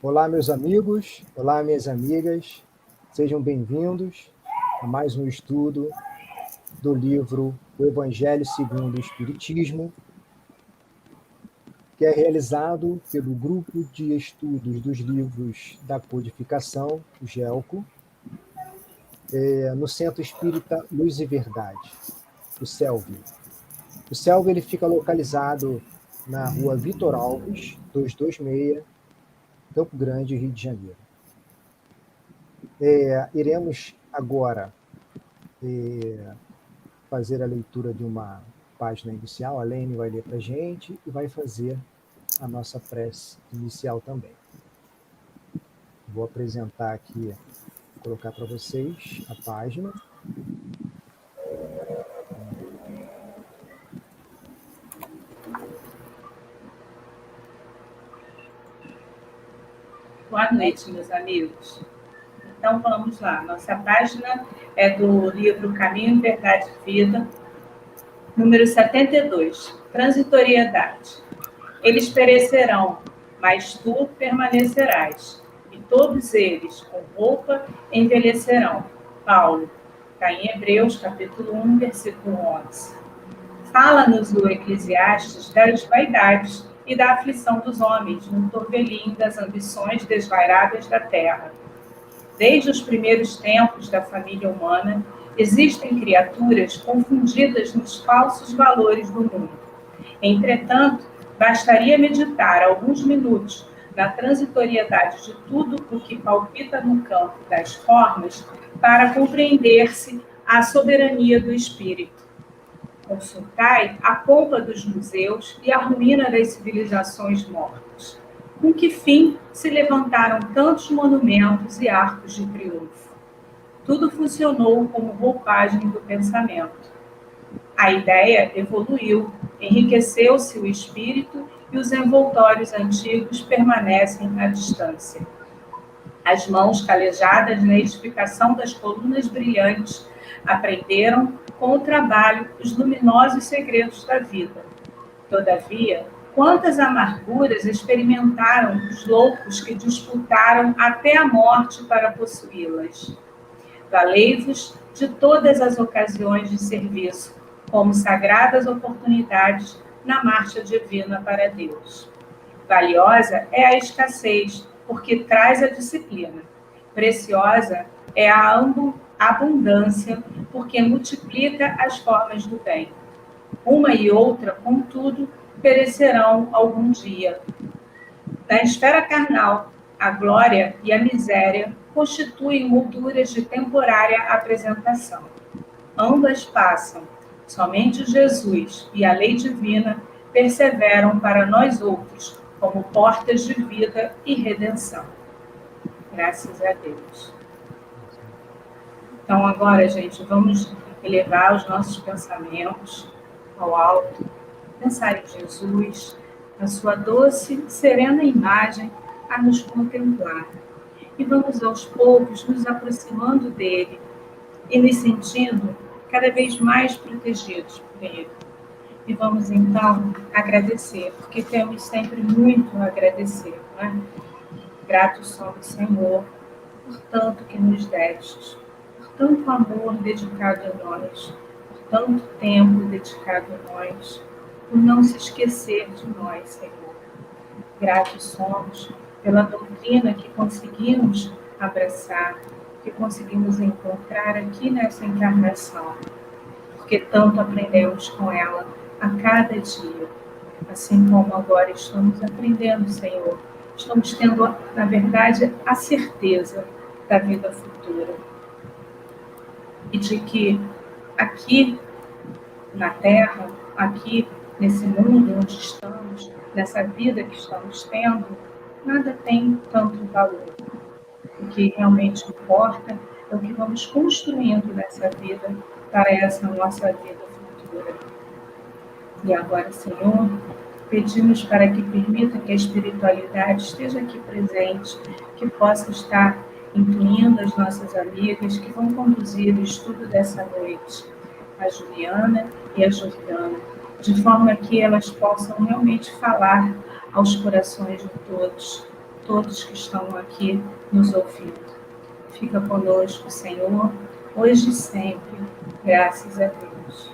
Olá, meus amigos, olá, minhas amigas, sejam bem-vindos a mais um estudo do livro O Evangelho segundo o Espiritismo, que é realizado pelo Grupo de Estudos dos Livros da Codificação, o GELCO, no Centro Espírita Luz e Verdade, o CELV. O CELV ele fica localizado na rua Vitor Alves, 226, Campo Grande, Rio de Janeiro. Iremos agora fazer a leitura de uma página inicial. A Lene vai ler para a gente e vai fazer a nossa prece inicial também. Vou apresentar aqui, colocar para vocês a página. Boa noite, meus amigos. Então, vamos lá. Nossa página é do livro Caminho, Verdade e Vida, número 72, Transitoriedade. Eles perecerão, mas tu permanecerás, e todos eles, com roupa, envelhecerão. Paulo, está em Hebreus, capítulo 1, versículo 11. Fala-nos o Eclesiastes das vaidades e da aflição dos homens, no turvelinho das ambições desvairadas da terra. Desde os primeiros tempos da família humana, existem criaturas confundidas nos falsos valores do mundo. Entretanto, bastaria meditar alguns minutos na transitoriedade de tudo o que palpita no campo das formas para compreender-se a soberania do espírito. Consultai a pompa dos museus e a ruína das civilizações mortas. Com que fim se levantaram tantos monumentos e arcos de triunfo? Tudo funcionou como roupagem do pensamento. A ideia evoluiu, enriqueceu-se o espírito e os envoltórios antigos permanecem à distância. As mãos calejadas na edificação das colunas brilhantes aprenderam com o trabalho os luminosos segredos da vida. Todavia, quantas amarguras experimentaram os loucos que disputaram até a morte para possuí-las? Valei-vos de todas as ocasiões de serviço, como sagradas oportunidades na marcha divina para Deus. Valiosa é a escassez, porque traz a disciplina. Preciosa é a abundância, porque multiplica as formas do bem. Uma e outra, contudo, perecerão algum dia. Na esfera carnal, a glória e a miséria constituem molduras de temporária apresentação. Ambas passam. Somente Jesus e a lei divina perseveram para nós outros, como portas de vida e redenção. Graças a Deus. Então, agora, gente, vamos elevar os nossos pensamentos ao alto, pensar em Jesus, na sua doce, serena imagem a nos contemplar. E vamos, aos poucos, nos aproximando dele e nos sentindo cada vez mais protegidos por ele. E vamos, então, agradecer, porque temos sempre muito a agradecer, não é? Gratos somos, Senhor, por tanto que nos destes, por tanto amor dedicado a nós, por tanto tempo dedicado a nós, por não se esquecer de nós, Senhor. Gratos somos pela doutrina que conseguimos abraçar, que conseguimos encontrar aqui nessa encarnação, porque tanto aprendemos com ela a cada dia, assim como agora estamos aprendendo, Senhor. Estamos tendo, na verdade, a certeza da vida futura. E de que aqui na Terra, aqui nesse mundo onde estamos, nessa vida que estamos tendo, nada tem tanto valor. O que realmente importa é o que vamos construindo nessa vida para essa nossa vida futura. E agora, Senhor, pedimos para que permita que a espiritualidade esteja aqui presente, que possa estar incluindo as nossas amigas que vão conduzir o estudo dessa noite, a Juliana e a Jordana, de forma que elas possam realmente falar aos corações de todos todos que estão aqui nos ouvindo. Fica conosco, Senhor, hoje e sempre. Graças a Deus.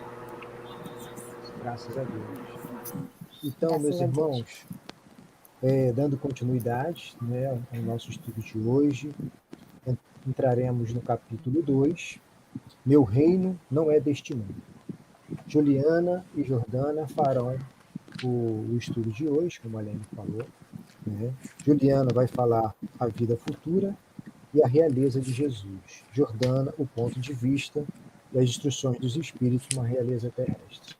Graças a Deus. Então, Graças meus a Deus. irmãos, dando continuidade, né, ao nosso estudo de hoje, entraremos no capítulo 2, Meu Reino Não É Deste Mundo. Juliana e Jordana farão o estudo de hoje, como a Helene falou. Né? Juliana vai falar a vida futura e a realeza de Jesus. Jordana, o ponto de vista e as instruções dos espíritos numa realeza terrestre.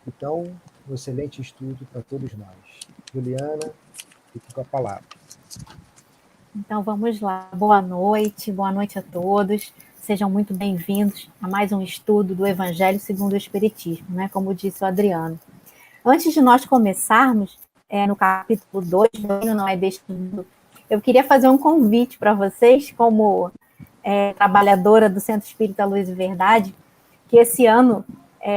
Então, um excelente estudo para todos nós. Juliana, fique com a palavra. Então vamos lá. Boa noite a todos. Sejam muito bem-vindos a mais um estudo do Evangelho segundo o Espiritismo, né? Como disse o Adriano. Antes de nós começarmos, no capítulo 2, Meu Reino Não É Deste Mundo, eu queria fazer um convite para vocês, como trabalhadora do Centro Espírita Luz e Verdade, que esse ano,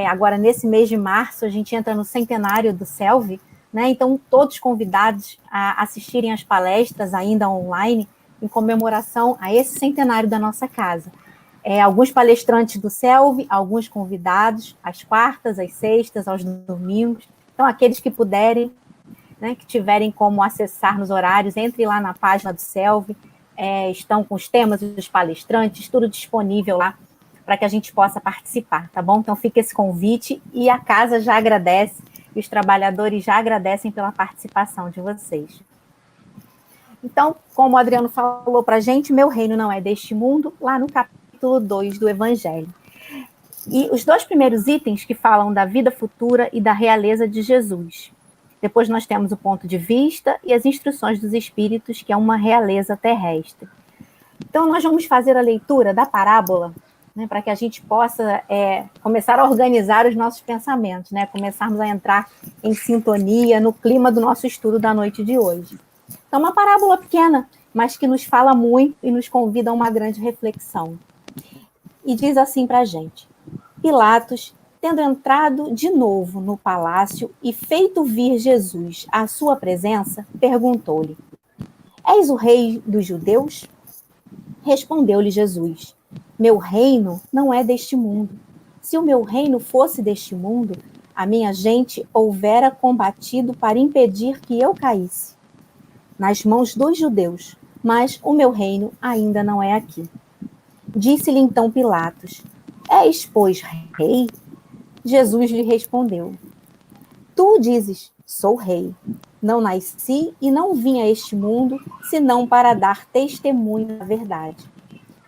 agora nesse mês de março, a gente entra no centenário do CELV, né? Então, todos convidados a assistirem às palestras ainda online, em comemoração a esse centenário da nossa casa. Alguns palestrantes do CELV, alguns convidados, às quartas, às sextas, aos domingos. Então, aqueles que puderem, né, que tiverem como acessar nos horários, entre lá na página do CELV, estão com os temas dos palestrantes, tudo disponível lá, para que a gente possa participar, tá bom? Então, fica esse convite e a casa já agradece, e os trabalhadores já agradecem pela participação de vocês. Então, como o Adriano falou para a gente, Meu Reino Não É Deste Mundo, lá no capítulo 2 do Evangelho. E os dois primeiros itens que falam da vida futura e da realeza de Jesus. Depois nós temos o ponto de vista e as instruções dos espíritos, que é uma realeza terrestre. Então, nós vamos fazer a leitura da parábola, né, para que a gente possa começar a organizar os nossos pensamentos, né, começarmos a entrar em sintonia no clima do nosso estudo da noite de hoje. Então, uma parábola pequena, mas que nos fala muito e nos convida a uma grande reflexão. E diz assim para a gente: Pilatos, tendo entrado de novo no palácio e feito vir Jesus à sua presença, perguntou-lhe: És o rei dos judeus? Respondeu-lhe Jesus: Meu reino não é deste mundo. Se o meu reino fosse deste mundo, a minha gente houvera combatido para impedir que eu caísse nas mãos dos judeus, mas o meu reino ainda não é aqui. Disse-lhe então Pilatos: És, pois, rei? Jesus lhe respondeu: Tu dizes, sou rei. Não nasci e não vim a este mundo, senão para dar testemunho da verdade.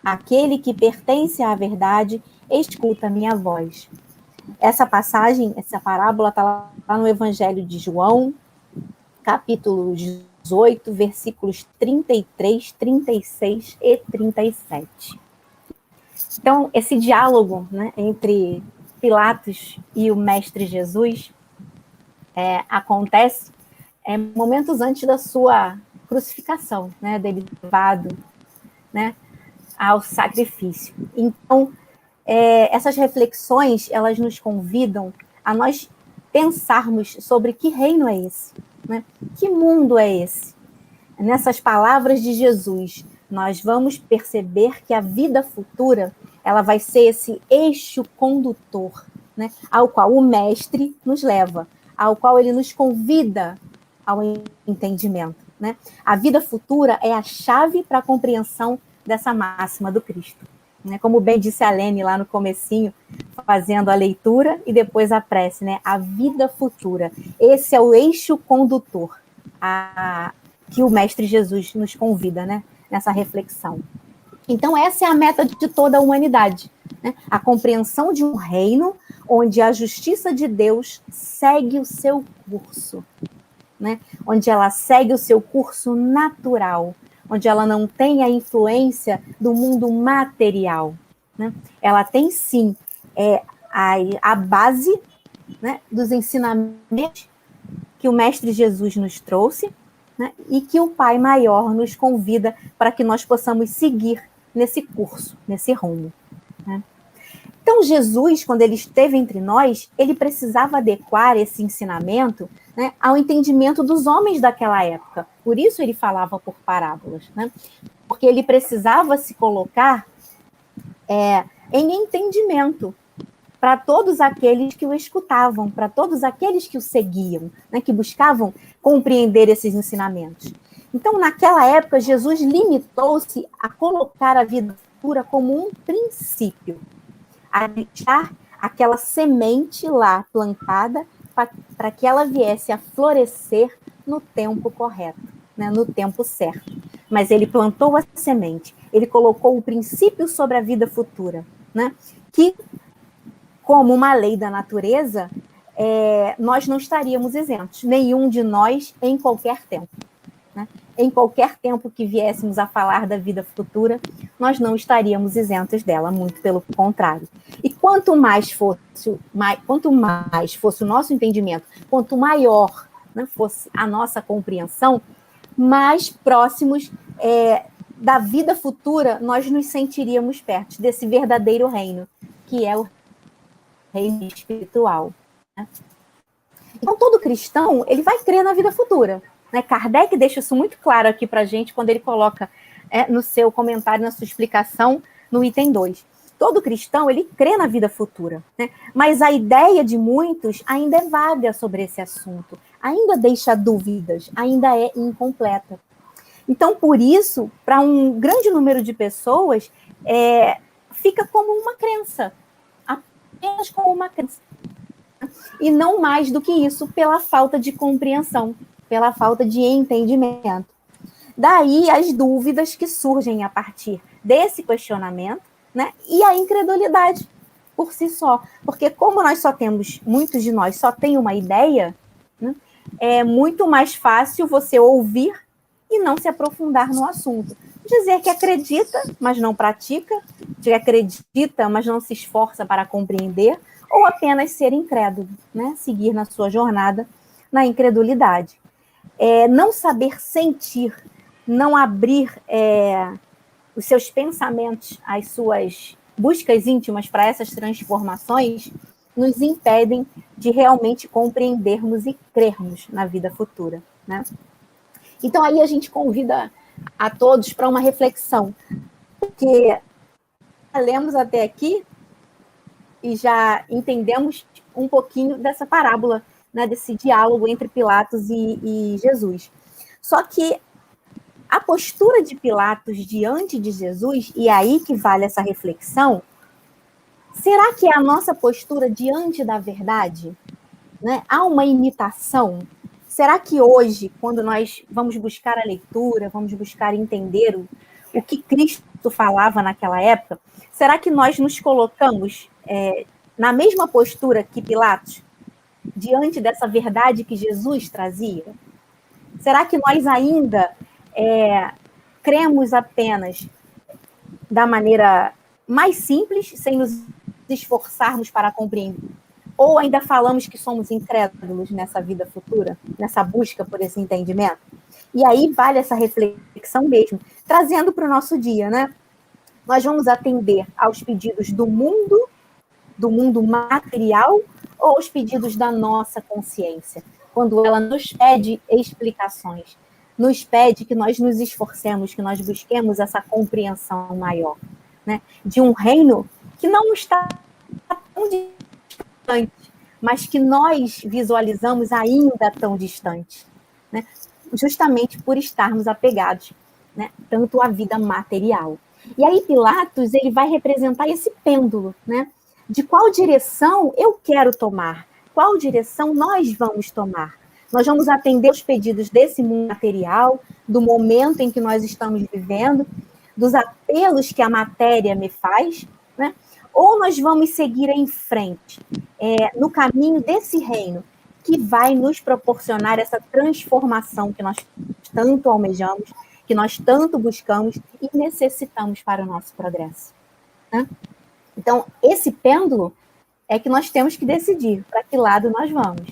Aquele que pertence à verdade, escuta a minha voz. Essa passagem, essa parábola está lá no Evangelho de João, capítulo 18, versículos 33, 36 e 37. Então, esse diálogo, né, entre Pilatos e o Mestre Jesus acontece momentos antes da sua crucificação, né, dele levado, né, ao sacrifício. Então, essas reflexões, elas nos convidam a nós pensarmos sobre que reino é esse, né? Que mundo é esse? Nessas palavras de Jesus, nós vamos perceber que a vida futura, ela vai ser esse eixo condutor, né, ao qual o Mestre nos leva, ao qual ele nos convida ao entendimento, né? A vida futura é a chave para a compreensão dessa máxima do Cristo, né? Como bem disse a Helene lá no comecinho, fazendo a leitura e depois a prece, né? A vida futura, esse é o eixo condutor que o Mestre Jesus nos convida, né, nessa reflexão. Então, essa é a meta de toda a humanidade, né? A compreensão de um reino onde a justiça de Deus segue o seu curso, né? Onde ela segue o seu curso natural, onde ela não tem a influência do mundo material, né? Ela tem, sim, a base, né, dos ensinamentos que o Mestre Jesus nos trouxe, né, e que o Pai Maior nos convida para que nós possamos seguir nesse curso, nesse rumo, né? Então, Jesus, quando ele esteve entre nós, ele precisava adequar esse ensinamento, né, ao entendimento dos homens daquela época. Por isso ele falava por parábolas, né? Porque ele precisava se colocar em entendimento para todos aqueles que o escutavam, para todos aqueles que o seguiam, né, que buscavam compreender esses ensinamentos. Então, naquela época, Jesus limitou-se a colocar a vida futura como um princípio, a deixar aquela semente lá plantada para que ela viesse a florescer no tempo correto, né, no tempo certo. Mas ele plantou a semente, ele colocou o princípio sobre a vida futura, né, que, como uma lei da natureza, nós não estaríamos isentos, nenhum de nós em qualquer tempo. Né? Em qualquer tempo que viéssemos a falar da vida futura, nós não estaríamos isentos dela, muito pelo contrário. E quanto mais fosse o nosso entendimento, quanto maior, né, fosse a nossa compreensão, mais próximos da vida futura nós nos sentiríamos perto desse verdadeiro reino, que é o reino espiritual. Né? Então, todo cristão, ele vai crer na vida futura. Né? Kardec deixa isso muito claro aqui para a gente, quando ele coloca no seu comentário, na sua explicação, no item 2. Todo cristão, ele crê na vida futura. Né? Mas a ideia de muitos ainda é vaga sobre esse assunto, ainda deixa dúvidas, ainda é incompleta. Então, por isso, para um grande número de pessoas, fica como uma crença, apenas como uma crença. E não mais do que isso, pela falta de compreensão, pela falta de entendimento. Daí as dúvidas que surgem a partir desse questionamento, né? E a incredulidade por si só. Porque como muitos de nós só têm uma ideia, né? É muito mais fácil você ouvir e não se aprofundar no assunto. Dizer que acredita, mas não pratica, que acredita, mas não se esforça para compreender, ou apenas ser incrédulo, né? Seguir na sua jornada na incredulidade. Não saber sentir, não abrir os seus pensamentos, as suas buscas íntimas para essas transformações, nos impedem de realmente compreendermos e crermos na vida futura. Né? Então, aí a gente convida a todos para uma reflexão, porque lemos até aqui e já entendemos um pouquinho dessa parábola, né, desse diálogo entre Pilatos e Jesus. Só que a postura de Pilatos diante de Jesus, e é aí que vale essa reflexão, será que é a nossa postura diante da verdade? Né? Há uma imitação? Será que hoje, quando nós vamos buscar a leitura, vamos buscar entender o que Cristo falava naquela época, será que nós nos colocamos na mesma postura que Pilatos, diante dessa verdade que Jesus trazia? Será que nós ainda cremos apenas da maneira mais simples, sem nos esforçarmos para compreender? Ou ainda falamos que somos incrédulos nessa vida futura, nessa busca por esse entendimento? E aí vale essa reflexão mesmo, trazendo para o nosso dia, né? Nós vamos atender aos pedidos do mundo material, ou aos pedidos da nossa consciência, quando ela nos pede explicações, nos pede que nós nos esforcemos, que nós busquemos essa compreensão maior, né? De um reino que não está tão distante, mas que nós visualizamos ainda tão distante, né? Justamente por estarmos apegados, né, tanto à vida material. E aí Pilatos, ele vai representar esse pêndulo, né? De qual direção eu quero tomar, qual direção nós vamos tomar. Nós vamos atender os pedidos desse mundo material, do momento em que nós estamos vivendo, dos apelos que a matéria me faz, né? Ou nós vamos seguir em frente, no caminho desse reino, que vai nos proporcionar essa transformação que nós tanto almejamos, que nós tanto buscamos e necessitamos para o nosso progresso. Né? Então, esse pêndulo é que nós temos que decidir para que lado nós vamos.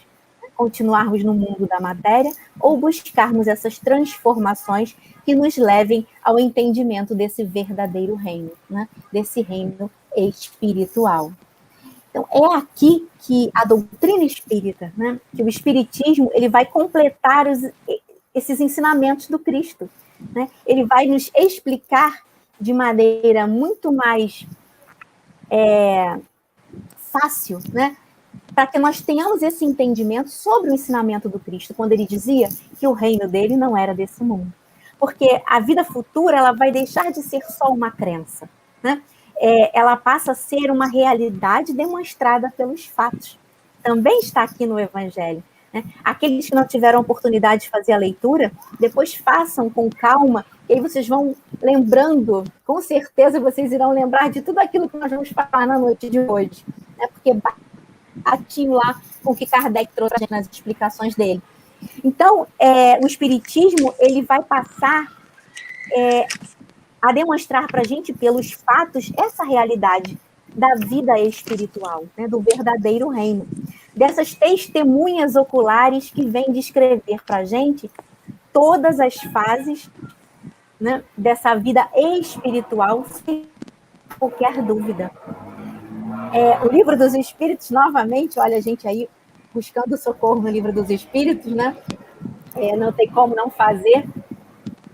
Continuarmos no mundo da matéria ou buscarmos essas transformações que nos levem ao entendimento desse verdadeiro reino, né? Desse reino espiritual. Então, é aqui que a doutrina espírita, né, que o espiritismo, ele vai completar esses ensinamentos do Cristo, né? Ele vai nos explicar de maneira muito mais fácil, né, para que nós tenhamos esse entendimento sobre o ensinamento do Cristo, quando ele dizia que o reino dele não era desse mundo. Porque a vida futura, ela vai deixar de ser só uma crença, né? Ela passa a ser uma realidade demonstrada pelos fatos. Também está aqui no Evangelho, né? Aqueles que não tiveram oportunidade de fazer a leitura, depois façam com calma, e aí vocês vão lembrando, com certeza vocês irão lembrar de tudo aquilo que nós vamos falar na noite de hoje, né? Porque batiu lá com o que Kardec trouxe nas explicações dele. Então, o Espiritismo, ele vai passar a demonstrar para a gente, pelos fatos, essa realidade da vida espiritual, né, do verdadeiro reino. Dessas testemunhas oculares que vêm descrever para a gente todas as fases, né, dessa vida espiritual, sem qualquer dúvida. O Livro dos Espíritos, novamente, olha a gente aí buscando socorro no Livro dos Espíritos, né? Não tem como não fazer.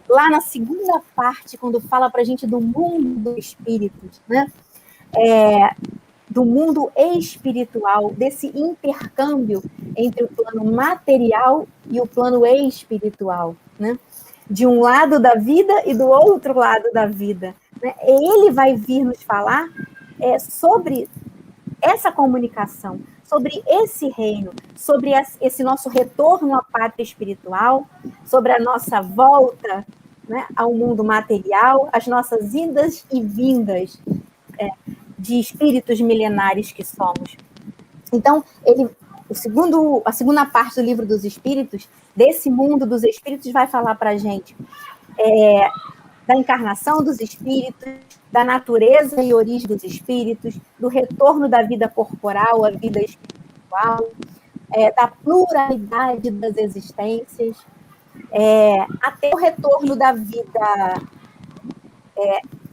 Lá na segunda parte, quando fala para a gente do mundo dos espíritos, né? Do mundo espiritual, desse intercâmbio entre o plano material e o plano espiritual, né? De um lado da vida e do outro lado da vida, né? Ele vai vir nos falar sobre essa comunicação, sobre esse reino, sobre esse nosso retorno à pátria espiritual, sobre a nossa volta, né, ao mundo material, as nossas idas e vindas de espíritos milenares que somos. Então, a segunda parte do Livro dos Espíritos, desse mundo dos espíritos, vai falar para a gente da encarnação dos espíritos, da natureza e origem dos espíritos, do retorno da vida corporal à vida espiritual, da pluralidade das existências, até o retorno da vida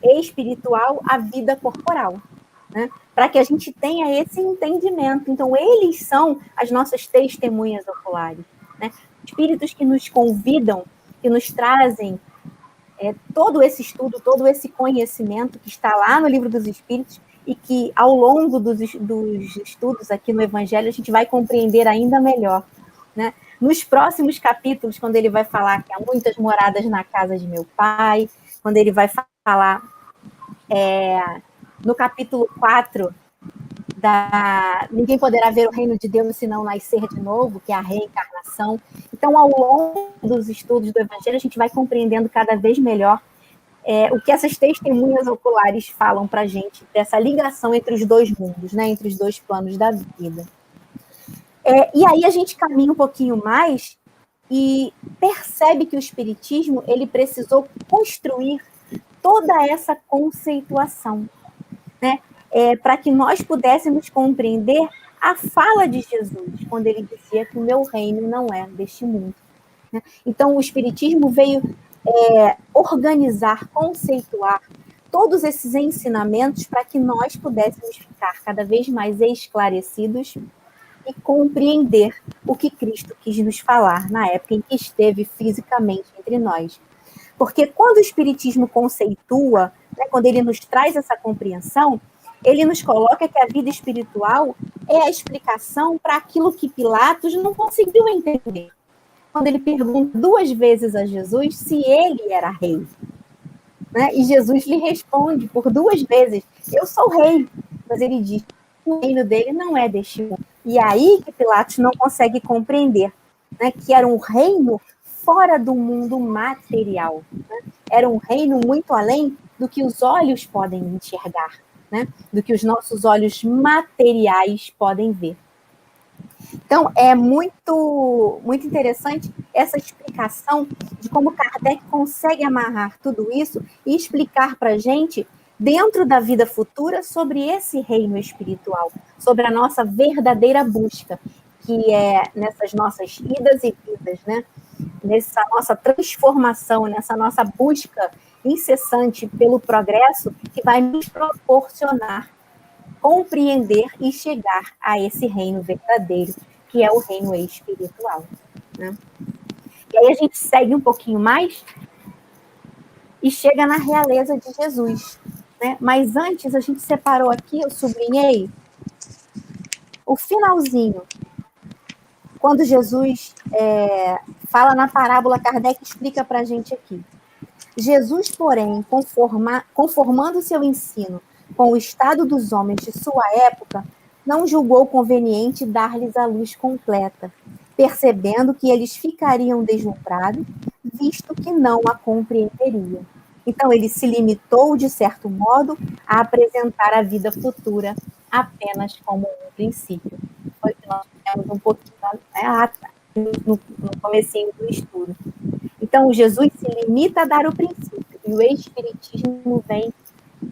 espiritual à vida corporal, né? Para que a gente tenha esse entendimento. Então, eles são as nossas testemunhas oculares, né? Espíritos que nos convidam, que nos trazem todo esse estudo, todo esse conhecimento que está lá no Livro dos Espíritos e que, ao longo dos estudos aqui no Evangelho, a gente vai compreender ainda melhor, né? Nos próximos capítulos, quando ele vai falar que há muitas moradas na casa de meu pai, quando ele vai falar no capítulo 4, ninguém poderá ver o reino de Deus se não nascer de novo, que é a reencarnação. Então, ao longo dos estudos do Evangelho, a gente vai compreendendo cada vez melhor o que essas testemunhas oculares falam para a gente, dessa ligação entre os dois mundos, né, entre os dois planos da vida. E aí a gente caminha um pouquinho mais e percebe que o Espiritismo ele precisou construir toda essa conceituação, né, para que nós pudéssemos compreender a fala de Jesus, quando ele dizia que o meu reino não é deste mundo, né? Então, o Espiritismo veio organizar, conceituar todos esses ensinamentos para que nós pudéssemos ficar cada vez mais esclarecidos e compreender o que Cristo quis nos falar na época em que esteve fisicamente entre nós. Porque quando o Espiritismo conceitua, né, quando ele nos traz essa compreensão, ele nos coloca que a vida espiritual é a explicação para aquilo que Pilatos não conseguiu entender. Quando ele pergunta 2 vezes a Jesus se ele era rei, né? E Jesus lhe responde por 2 vezes, eu sou rei. Mas ele diz, o reino dele não é deste mundo. E aí que Pilatos não consegue compreender, né, que era um reino fora do mundo material, né? Era um reino muito além do que os olhos podem enxergar, né? Do que os nossos olhos materiais podem ver. Então, é muito, muito interessante essa explicação de como Kardec consegue amarrar tudo isso e explicar para a gente, dentro da vida futura, sobre esse reino espiritual, sobre a nossa verdadeira busca, que é nessas nossas idas e vindas, né? Nessa nossa transformação, nessa nossa busca incessante pelo progresso, que vai nos proporcionar compreender e chegar a esse reino verdadeiro, que é o reino espiritual, né? E aí a gente segue um pouquinho mais e chega na realeza de Jesus, né? Mas antes a gente separou aqui, eu sublinhei o finalzinho, quando Jesus fala na parábola, Kardec explica para a gente aqui. Jesus, porém, conformando seu ensino com o estado dos homens de sua época, não julgou conveniente dar-lhes a luz completa, percebendo que eles ficariam deslumbrados, visto que não a compreenderiam. Então, ele se limitou, de certo modo, a apresentar a vida futura apenas como um princípio. Foi o que nós temos um pouquinho no comecinho do estudo. Então, Jesus se limita a dar o princípio, e o Espiritismo vem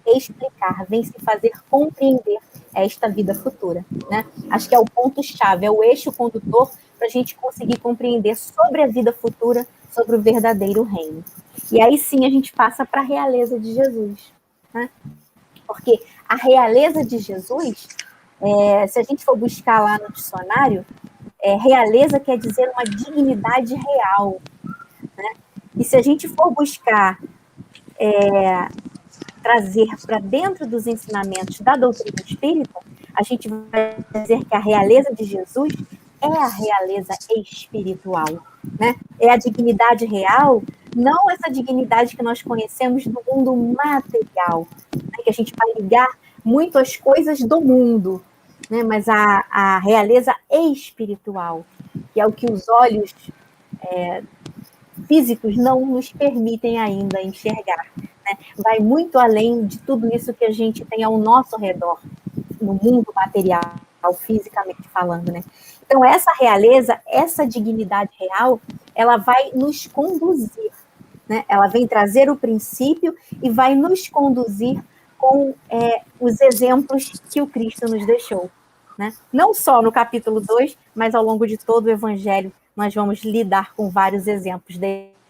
explicar, vem se fazer compreender esta vida futura, né? Acho que é o ponto-chave, é o eixo condutor para a gente conseguir compreender sobre a vida futura, sobre o verdadeiro reino. E aí sim a gente passa para a realeza de Jesus, né? Porque a realeza de Jesus, se a gente for buscar lá no dicionário, realeza quer dizer uma dignidade real, né? E se a gente for buscar trazer para dentro dos ensinamentos da doutrina espírita, a gente vai dizer que a realeza de Jesus é a realeza espiritual, né? É a dignidade real, não essa dignidade que nós conhecemos do mundo material, né? Que a gente vai ligar muito às coisas do mundo, né? Mas a realeza espiritual, que é o que os olhos físicos não nos permitem ainda enxergar, né? Vai muito além de tudo isso que a gente tem ao nosso redor, no mundo material, fisicamente falando, né? Então, essa realeza, essa dignidade real, ela vai nos conduzir, né? Ela vem trazer o princípio e vai nos conduzir com os exemplos que o Cristo nos deixou, né? Não só no capítulo 2, mas ao longo de todo o Evangelho, nós vamos lidar com vários exemplos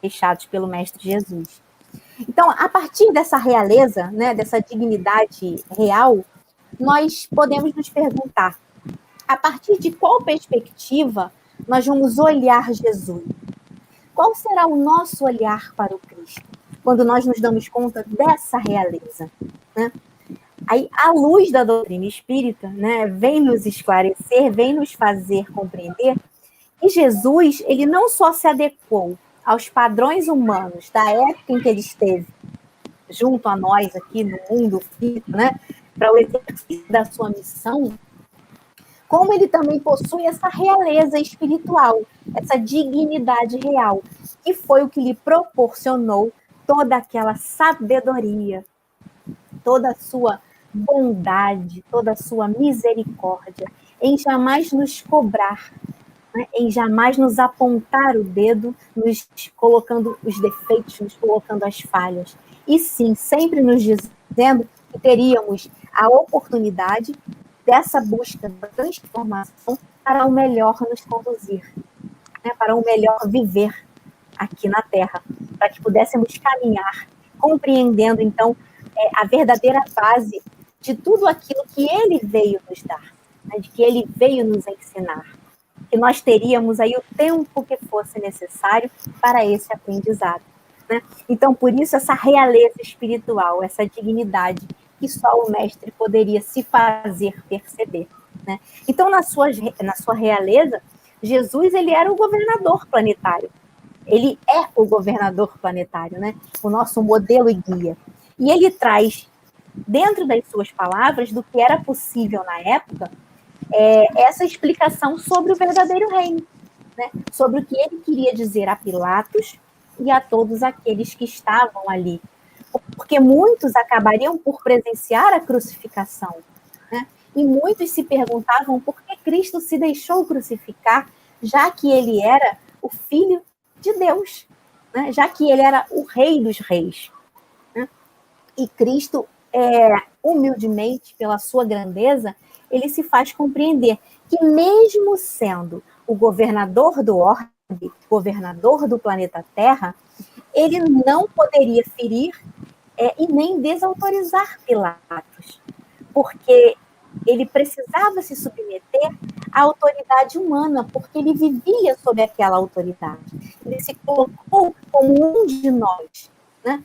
deixados pelo Mestre Jesus. Então, a partir dessa realeza, né, dessa dignidade real, nós podemos nos perguntar, a partir de qual perspectiva nós vamos olhar Jesus? Qual será o nosso olhar para o Cristo, quando nós nos damos conta dessa realeza, né? Aí, a luz da doutrina espírita, né, vem nos esclarecer, vem nos fazer compreender que Jesus, ele não só se adequou aos padrões humanos da época em que ele esteve junto a nós aqui no mundo físico, né, para o exercício da sua missão, como ele também possui essa realeza espiritual, essa dignidade real, que foi o que lhe proporcionou toda aquela sabedoria, toda a sua bondade, toda a sua misericórdia, em jamais nos cobrar, né, em jamais nos apontar o dedo, nos colocando os defeitos, nos colocando as falhas. E sim, sempre nos dizendo que teríamos a oportunidade dessa busca da transformação para o melhor nos conduzir, né, para o melhor viver aqui na Terra, para que pudéssemos caminhar, compreendendo, então, a verdadeira base de tudo aquilo que ele veio nos dar, né, de que ele veio nos ensinar, que nós teríamos aí o tempo que fosse necessário para esse aprendizado, né? Então, por isso, essa realeza espiritual, essa dignidade que só o mestre poderia se fazer perceber, né? Então, na sua realeza, Jesus, ele era o governador planetário. Ele é o governador planetário, né? O nosso modelo e guia. E ele traz, dentro das suas palavras, do que era possível na época, essa explicação sobre o verdadeiro reino, né? Sobre o que ele queria dizer a Pilatos e a todos aqueles que estavam ali. Porque muitos acabariam por presenciar a crucificação, né? E muitos se perguntavam por que Cristo se deixou crucificar, já que ele era o Filho de Deus, né? Já que ele era o Rei dos Reis, né? E Cristo, humildemente, pela sua grandeza, ele se faz compreender que mesmo sendo o governador do orbe, governador do planeta Terra, ele não poderia ferir e nem desautorizar Pilatos, porque ele precisava se submeter à autoridade humana, porque ele vivia sob aquela autoridade. Ele se colocou como um de nós, né?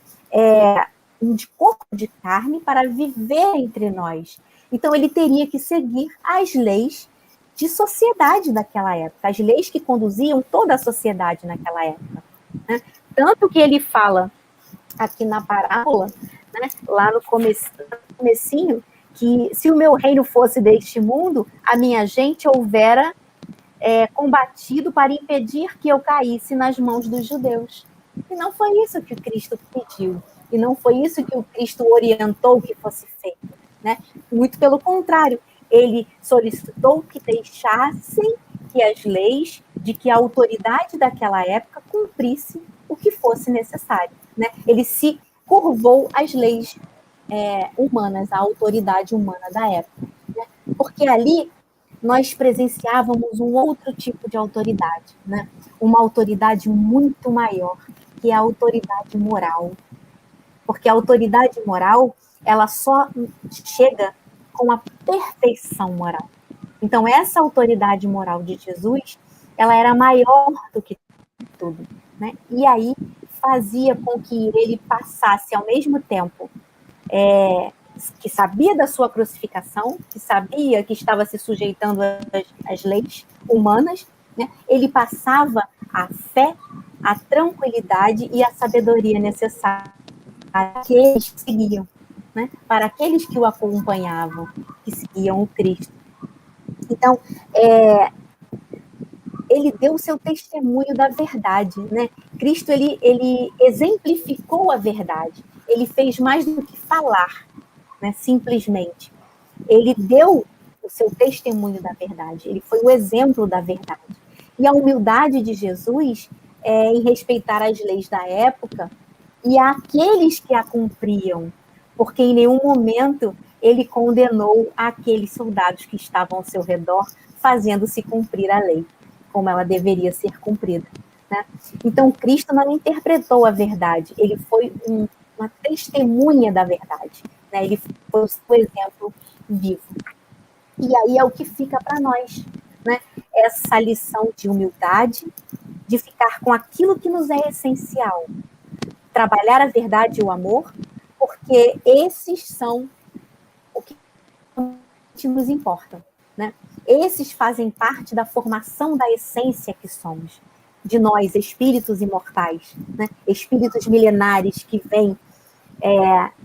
Um de corpo de carne para viver entre nós. Então, ele teria que seguir as leis de sociedade daquela época, as leis que conduziam toda a sociedade naquela época, né? Tanto que ele fala aqui na parábola, né, lá no comecinho, que se o meu reino fosse deste mundo, a minha gente houvera combatido para impedir que eu caísse nas mãos dos judeus. E não foi isso que o Cristo pediu, e não foi isso que o Cristo orientou que fosse feito, né? Muito pelo contrário, ele solicitou que deixassem que as leis, de que a autoridade daquela época cumprisse o que fosse necessário, né? Ele se curvou às leis humanas, à autoridade humana da época, né? Porque ali nós presenciávamos um outro tipo de autoridade, né? Uma autoridade muito maior, que é a autoridade moral. Porque a autoridade moral, ela só chega com a perfeição moral. Então, essa autoridade moral de Jesus, ela era maior do que tudo, né? E aí fazia com que ele passasse ao mesmo tempo que sabia da sua crucificação, que sabia que estava se sujeitando às leis humanas, né? Ele passava a fé, a tranquilidade e a sabedoria necessária para aqueles que seguiam, né? Para aqueles que o acompanhavam, que seguiam o Cristo. Então, ele deu o seu testemunho da verdade, né? Cristo, ele exemplificou a verdade. Ele fez mais do que falar, né? Simplesmente. Ele deu o seu testemunho da verdade. Ele foi o exemplo da verdade. E a humildade de Jesus em respeitar as leis da época e aqueles que a cumpriam, porque em nenhum momento ele condenou aqueles soldados que estavam ao seu redor, fazendo-se cumprir a lei, como ela deveria ser cumprida, né? Então, Cristo não interpretou a verdade, ele foi uma testemunha da verdade, né? Ele foi o seu exemplo vivo. E aí é o que fica para nós, né? Essa lição de humildade, de ficar com aquilo que nos é essencial, trabalhar a verdade e o amor, porque esses são o que nos importam, né? Esses fazem parte da formação da essência que somos, de nós, espíritos imortais, né? Espíritos milenares que vêm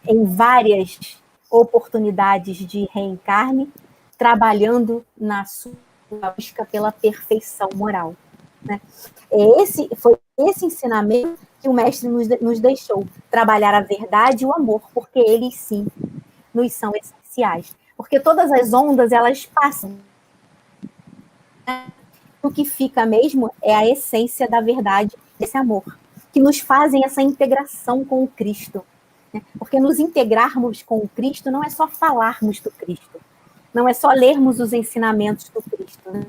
em várias oportunidades de reencarne, trabalhando na sua busca pela perfeição moral, né? Foi esse ensinamento que o mestre nos deixou, trabalhar a verdade e o amor, porque eles sim nos são essenciais. Porque todas as ondas, elas passam. O que fica mesmo é a essência da verdade, desse amor, que nos fazem essa integração com o Cristo. Né? Porque nos integrarmos com o Cristo não é só falarmos do Cristo, não é só lermos os ensinamentos do Cristo. Né?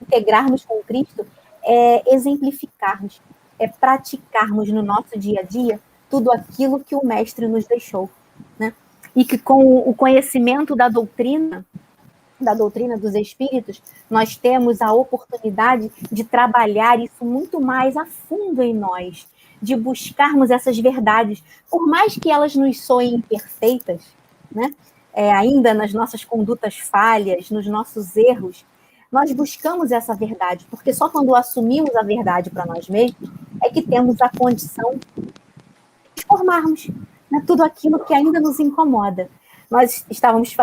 Integrarmos com o Cristo é exemplificarmos, é praticarmos no nosso dia a dia tudo aquilo que o Mestre nos deixou, né? E que com o conhecimento da doutrina dos Espíritos, nós temos a oportunidade de trabalhar isso muito mais a fundo em nós, de buscarmos essas verdades, por mais que elas nos soem imperfeitas, né? Ainda nas nossas condutas falhas, nos nossos erros, nós buscamos essa verdade, porque só quando assumimos a verdade para nós mesmos é que temos a condição de transformarmos, né, tudo aquilo que ainda nos incomoda. Nós estávamos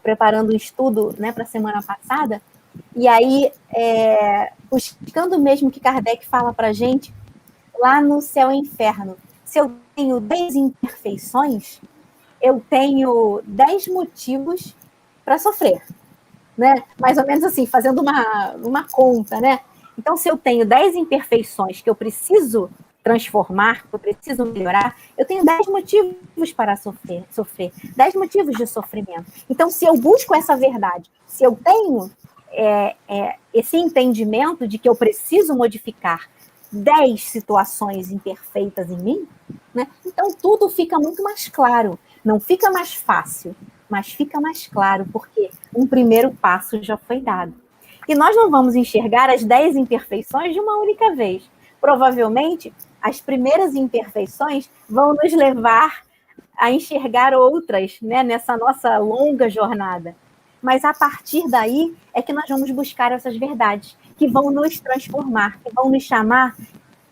preparando um estudo, né, para a semana passada, e aí, buscando mesmo que Kardec fala para a gente, lá no Céu e Inferno, se eu tenho 10 imperfeições, eu tenho 10 motivos para sofrer. Né? Mais ou menos assim, fazendo uma conta, né? Então, se eu tenho 10 imperfeições que eu preciso transformar, que eu preciso melhorar, eu tenho 10 motivos para sofrer, 10 motivos de sofrimento. Então, se eu busco essa verdade, se eu tenho esse entendimento de que eu preciso modificar 10 situações imperfeitas em mim, né? Então tudo fica muito mais claro, não fica mais fácil, mas fica mais claro, porque um primeiro passo já foi dado. E nós não vamos enxergar as 10 imperfeições de uma única vez. Provavelmente, as primeiras imperfeições vão nos levar a enxergar outras, né, nessa nossa longa jornada. Mas a partir daí é que nós vamos buscar essas verdades que vão nos transformar, que vão nos chamar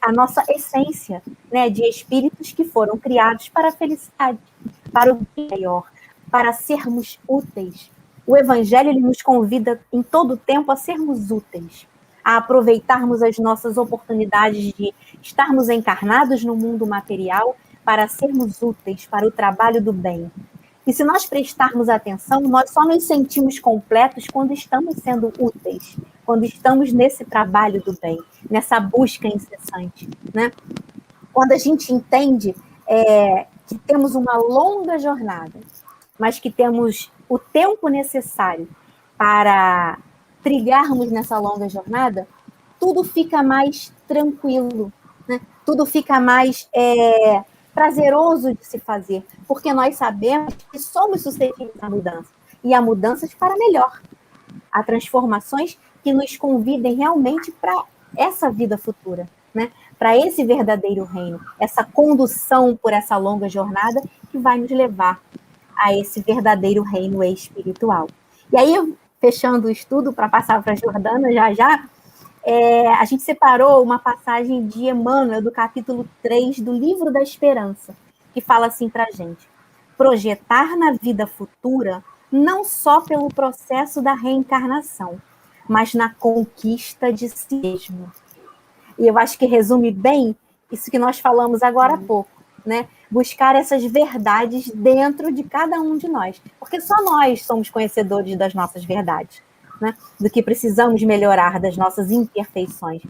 a nossa essência, né, de espíritos que foram criados para a felicidade, para o bem maior, para sermos úteis. O Evangelho ele nos convida em todo o tempo a sermos úteis, a aproveitarmos as nossas oportunidades de estarmos encarnados no mundo material para sermos úteis para o trabalho do bem. E se nós prestarmos atenção, nós só nos sentimos completos quando estamos sendo úteis, quando estamos nesse trabalho do bem, nessa busca incessante, né? Quando a gente entende que temos uma longa jornada, mas que temos o tempo necessário para trilharmos nessa longa jornada, tudo fica mais tranquilo, né? Tudo fica mais prazeroso de se fazer, porque nós sabemos que somos suscetíveis à mudança, e a mudanças para melhor, a transformações que nos convidem realmente para essa vida futura, né? Para esse verdadeiro reino, essa condução por essa longa jornada que vai nos levar a esse verdadeiro reino espiritual. E aí, fechando o estudo, para passar para a Jordana já, a gente separou uma passagem de Emmanuel, do capítulo 3 do Livro da Esperança, que fala assim para a gente: projetar na vida futura não só pelo processo da reencarnação, mas na conquista de si mesmo. E eu acho que resume bem isso que nós falamos agora há pouco, né? Buscar essas verdades dentro de cada um de nós, porque só nós somos conhecedores das nossas verdades, né? Do que precisamos melhorar, das nossas imperfeições.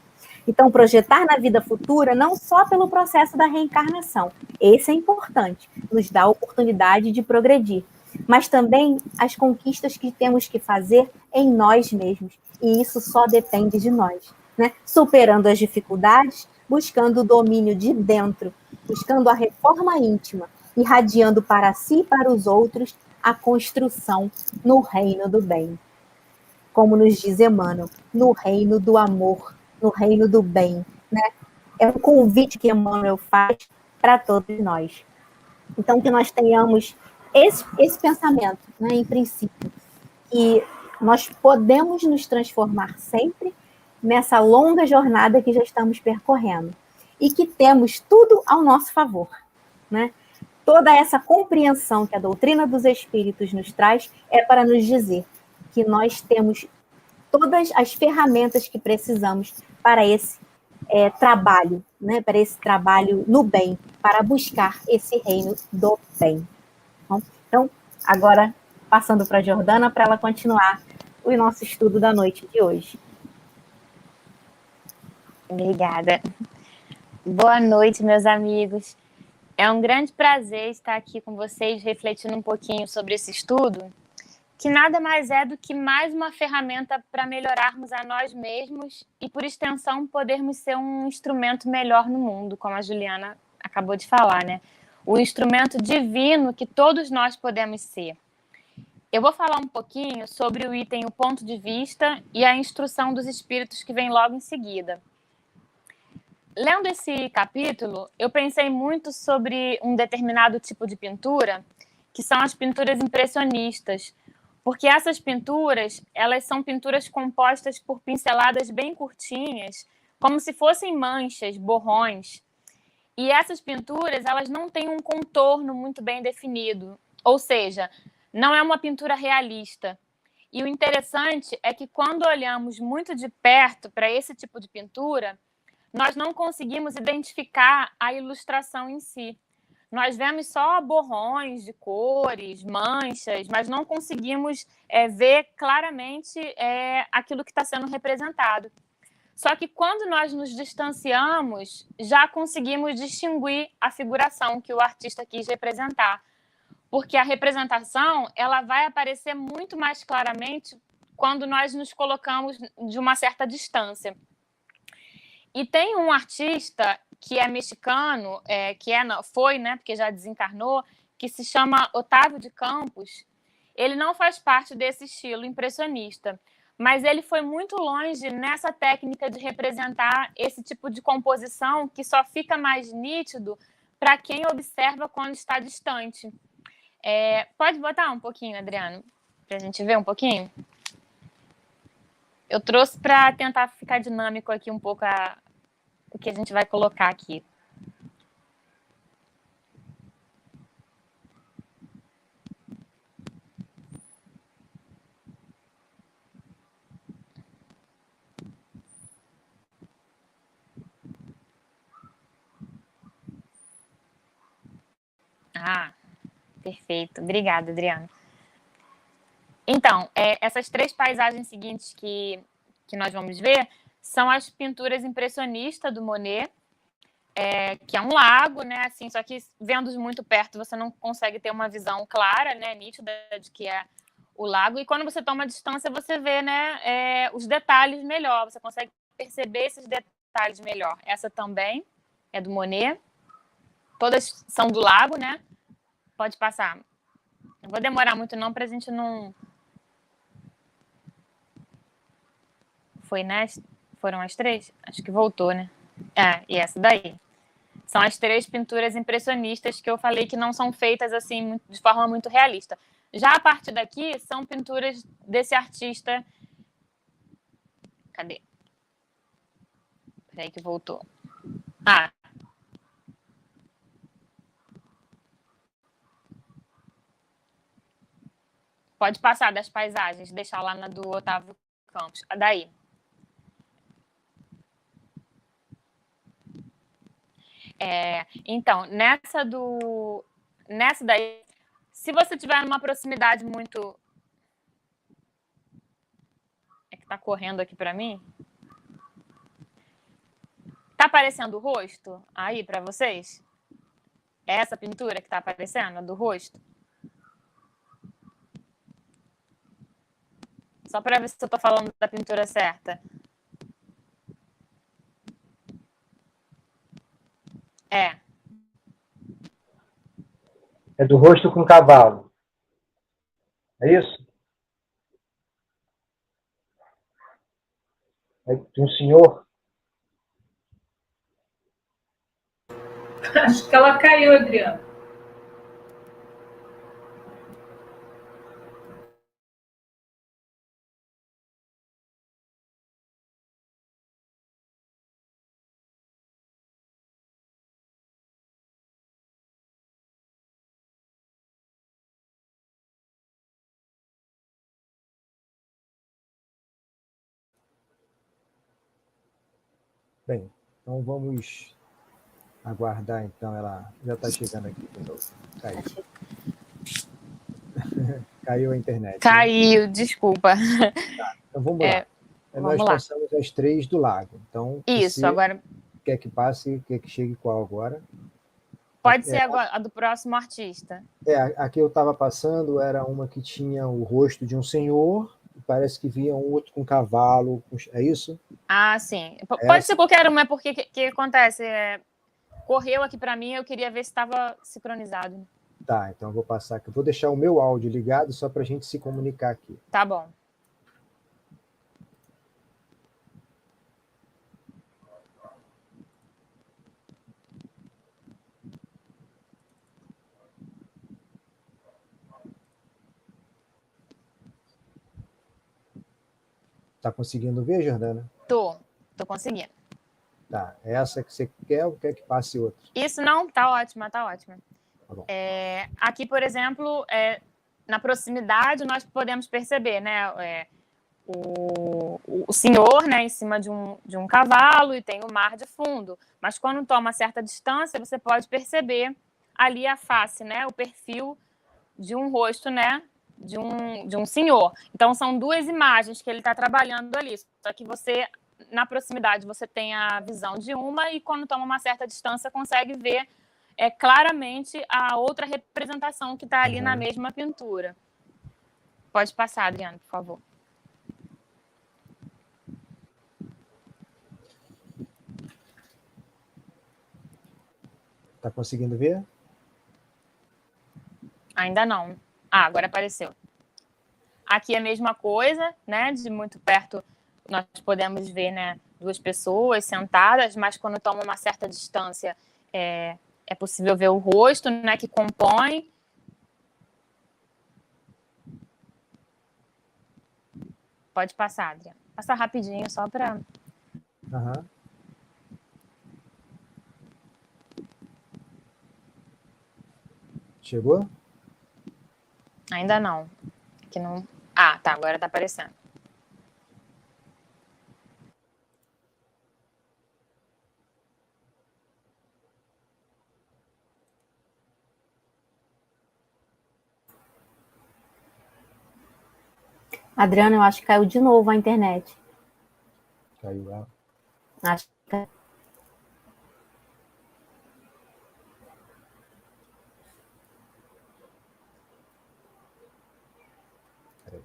Então, projetar na vida futura não só pelo processo da reencarnação, esse é importante, nos dá a oportunidade de progredir, mas também as conquistas que temos que fazer em nós mesmos, e isso só depende de nós, né? Superando as dificuldades, buscando o domínio de dentro, buscando a reforma íntima, irradiando para si e para os outros a construção no reino do bem. Como nos diz Emmanuel, no reino do amor, no reino do bem, né? É um convite que Emmanuel faz para todos nós. Então, que nós tenhamos esse pensamento, né, em princípio, que nós podemos nos transformar sempre nessa longa jornada que já estamos percorrendo e que temos tudo ao nosso favor, né? Toda essa compreensão que a doutrina dos espíritos nos traz é para nos dizer que nós temos todas as ferramentas que precisamos para esse trabalho, né? Para esse trabalho no bem, para buscar esse reino do bem. Então, agora, passando para a Jordana, para ela continuar o nosso estudo da noite de hoje. Obrigada. Boa noite, meus amigos. É um grande prazer estar aqui com vocês, refletindo um pouquinho sobre esse estudo, que nada mais é do que mais uma ferramenta para melhorarmos a nós mesmos e, por extensão, podermos ser um instrumento melhor no mundo, como a Juliana acabou de falar, né? O instrumento divino que todos nós podemos ser. Eu vou falar um pouquinho sobre o item O Ponto de Vista e a Instrução dos Espíritos, que vem logo em seguida. Lendo esse capítulo, eu pensei muito sobre um determinado tipo de pintura, que são as pinturas impressionistas, porque essas pinturas, elas são pinturas compostas por pinceladas bem curtinhas, como se fossem manchas, borrões. E essas pinturas, elas não têm um contorno muito bem definido, ou seja, não é uma pintura realista. E o interessante é que quando olhamos muito de perto para esse tipo de pintura, nós não conseguimos identificar a ilustração em si. Nós vemos só borrões de cores, manchas, mas não conseguimos ver claramente aquilo que está sendo representado. Só que quando nós nos distanciamos, já conseguimos distinguir a figuração que o artista quis representar. Porque a representação ela vai aparecer muito mais claramente quando nós nos colocamos de uma certa distância. E tem um artista que é mexicano, foi, né, porque já desencarnou, que se chama Otávio de Campos, ele não faz parte desse estilo impressionista, mas ele foi muito longe nessa técnica de representar esse tipo de composição que só fica mais nítido para quem observa quando está distante. Pode botar um pouquinho, Adriano, para a gente ver um pouquinho? Eu trouxe para tentar ficar dinâmico aqui um pouco o que a gente vai colocar aqui. Ah, perfeito. Obrigada, Adriana. Então, essas 3 paisagens seguintes que nós vamos ver são as pinturas impressionistas do Monet, que é um lago, né? Assim, só que vendo muito perto você não consegue ter uma visão clara, né, nítida de que é o lago. E quando você toma distância, você vê, né, os detalhes melhor. Você consegue perceber esses detalhes melhor. Essa também é do Monet. Todas são do lago, né? Pode passar. Não vou demorar muito não para a gente não... Foi, né? Foram as 3? Acho que voltou, né? E essa daí. São as 3 pinturas impressionistas que eu falei que não são feitas assim de forma muito realista. Já a partir daqui são pinturas desse artista. Cadê? Peraí que voltou. Pode passar das paisagens, deixar lá na do Otávio Campos. Daí. Então, nessa daí, se você tiver numa proximidade muito... É que tá correndo aqui para mim. Tá aparecendo o rosto aí para vocês? É essa pintura que tá aparecendo, do rosto? Só para ver se eu tô falando da pintura certa. É do rosto com cavalo. É isso? É de um senhor? Acho que ela caiu, Adriano. Bem, então vamos aguardar, então. Ela já está chegando aqui de novo. Caiu. Caiu a internet. Caiu, né? Desculpa. Tá, então vamos lá. Nós passamos as 3 do lago. Então, isso, agora... Quer que passe, quer que chegue qual agora? Pode ser agora, a do próximo artista. A que eu estava passando era uma que tinha o rosto de um senhor, parece que via um outro com cavalo, é isso? Sim. Pode ser qualquer uma, é porque que acontece? Correu aqui para mim, eu queria ver se estava sincronizado. Tá, então eu vou passar aqui. Vou deixar o meu áudio ligado só para a gente se comunicar aqui. Tá bom. Tá conseguindo ver, Jordana? Tô conseguindo. Tá, essa que você quer ou quer que passe outra? Isso não, tá ótima, tá ótima. Tá bom. Aqui, por exemplo, na proximidade nós podemos perceber, né, o senhor, né, em cima de um cavalo e tem o mar de fundo. Mas quando toma certa distância, você pode perceber ali a face, né, o perfil de um rosto, né, de um senhor. Então, são 2 imagens que ele está trabalhando ali. Só que você, na proximidade, você tem a visão de uma e quando toma uma certa distância, consegue ver claramente a outra representação que está ali na mesma pintura. Pode passar, Adriano, por favor. Tá conseguindo ver? Ainda não. Agora apareceu. Aqui é a mesma coisa, né? De muito perto nós podemos ver, né, duas pessoas sentadas, mas quando toma uma certa distância é possível ver o rosto, né, que compõe. Pode passar, Adriana. Passa rapidinho, só para... Aham. Chegou? Ainda não. Aqui não... Ah, tá, agora tá aparecendo. Adriana, eu acho que caiu de novo a internet. Caiu ela. Acho que caiu. Peraí.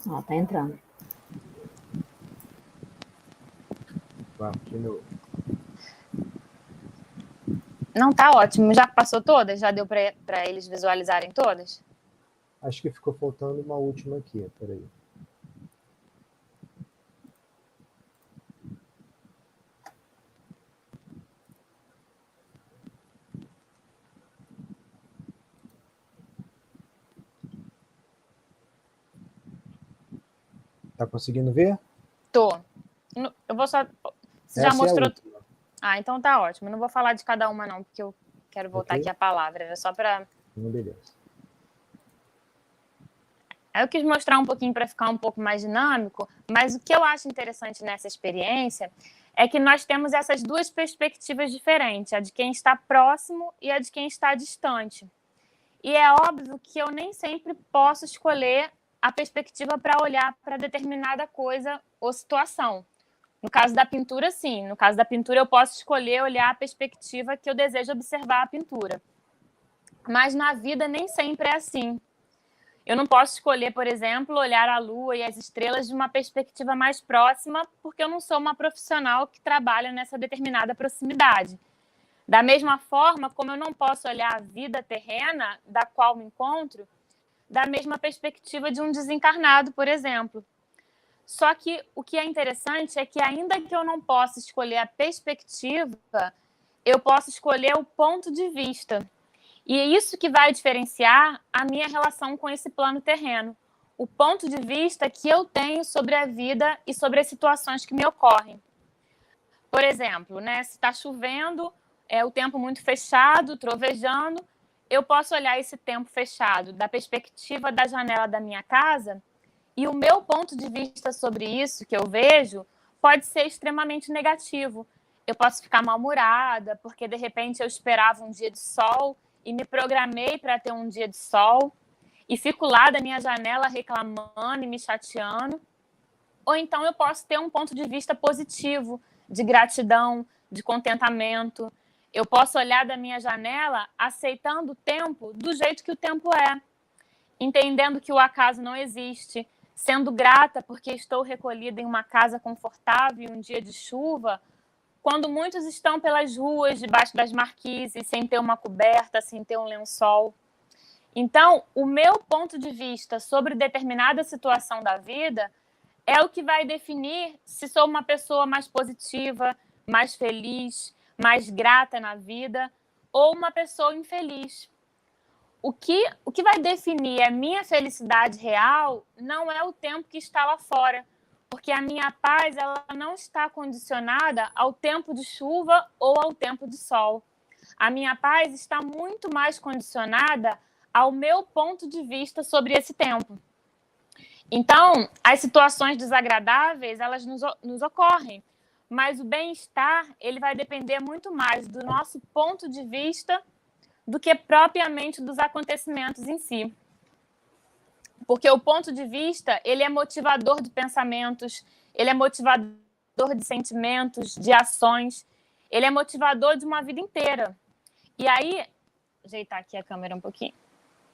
Ó, tá entrando. Vamos, de novo. Não, tá ótimo. Já passou todas? Já deu para eles visualizarem todas? Acho que ficou faltando uma última aqui. Peraí. Tá conseguindo ver? Tô. Eu vou só... Você já Essa é a mostrou... última. Ah, então tá ótimo. Eu não vou falar de cada uma, não, porque eu quero voltar Ok. aqui a palavra. Era só para... Beleza. Aí eu quis mostrar um pouquinho para ficar um pouco mais dinâmico, mas o que eu acho interessante nessa experiência é que nós temos essas duas perspectivas diferentes, a de quem está próximo e a de quem está distante. E é óbvio que eu nem sempre posso escolher a perspectiva para olhar para determinada coisa ou situação. No caso da pintura, sim. No caso da pintura, eu posso escolher olhar a perspectiva que eu desejo observar a pintura. Mas na vida nem sempre é assim. Eu não posso escolher, por exemplo, olhar a lua e as estrelas de uma perspectiva mais próxima, porque eu não sou uma profissional que trabalha nessa determinada proximidade. Da mesma forma como eu não posso olhar a vida terrena da qual me encontro da mesma perspectiva de um desencarnado, por exemplo. Só que o que é interessante é que, ainda que eu não possa escolher a perspectiva, eu posso escolher o ponto de vista. E é isso que vai diferenciar a minha relação com esse plano terreno. O ponto de vista que eu tenho sobre a vida e sobre as situações que me ocorrem. Por exemplo, né, se está chovendo, o tempo muito fechado, trovejando, eu posso olhar esse tempo fechado da perspectiva da janela da minha casa e o meu ponto de vista sobre isso que eu vejo pode ser extremamente negativo. Eu posso ficar mal-humorada porque, de repente, eu esperava um dia de sol e me programei para ter um dia de sol e fico lá da minha janela reclamando e me chateando. Ou então eu posso ter um ponto de vista positivo, de gratidão, de contentamento. Eu posso olhar da minha janela aceitando o tempo do jeito que o tempo é, entendendo que o acaso não existe, sendo grata porque estou recolhida em uma casa confortável em um dia de chuva, quando muitos estão pelas ruas, debaixo das marquises, sem ter uma coberta, sem ter um lençol. Então, o meu ponto de vista sobre determinada situação da vida é o que vai definir se sou uma pessoa mais positiva, mais feliz, mais grata na vida, ou uma pessoa infeliz. O que vai definir a minha felicidade real não é o tempo que está lá fora, porque a minha paz ela não está condicionada ao tempo de chuva ou ao tempo de sol. A minha paz está muito mais condicionada ao meu ponto de vista sobre esse tempo. Então, as situações desagradáveis, elas nos ocorrem, mas o bem-estar, ele vai depender muito mais do nosso ponto de vista do que propriamente dos acontecimentos em si. Porque o ponto de vista, ele é motivador de pensamentos, ele é motivador de sentimentos, de ações, ele é motivador de uma vida inteira. E aí, ajeitar aqui a câmera um pouquinho.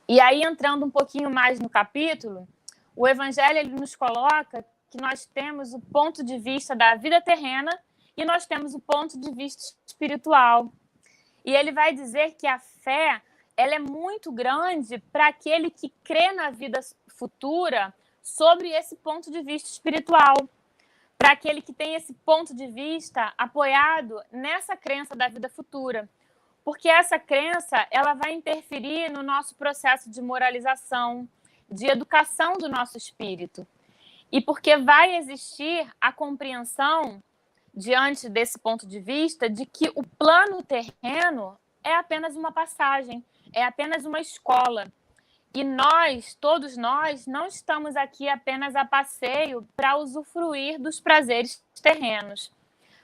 E aí, entrando um pouquinho mais no capítulo, o Evangelho ele nos coloca que nós temos o ponto de vista da vida terrena e nós temos o ponto de vista espiritual. E ele vai dizer que a fé, ela é muito grande para aquele que crê na vida futura sobre esse ponto de vista espiritual, para aquele que tem esse ponto de vista apoiado nessa crença da vida futura. Porque essa crença, ela vai interferir no nosso processo de moralização, de educação do nosso espírito. E porque vai existir a compreensão, diante desse ponto de vista, de que o plano terreno é apenas uma passagem, é apenas uma escola. E nós, todos nós, não estamos aqui apenas a passeio para usufruir dos prazeres terrenos.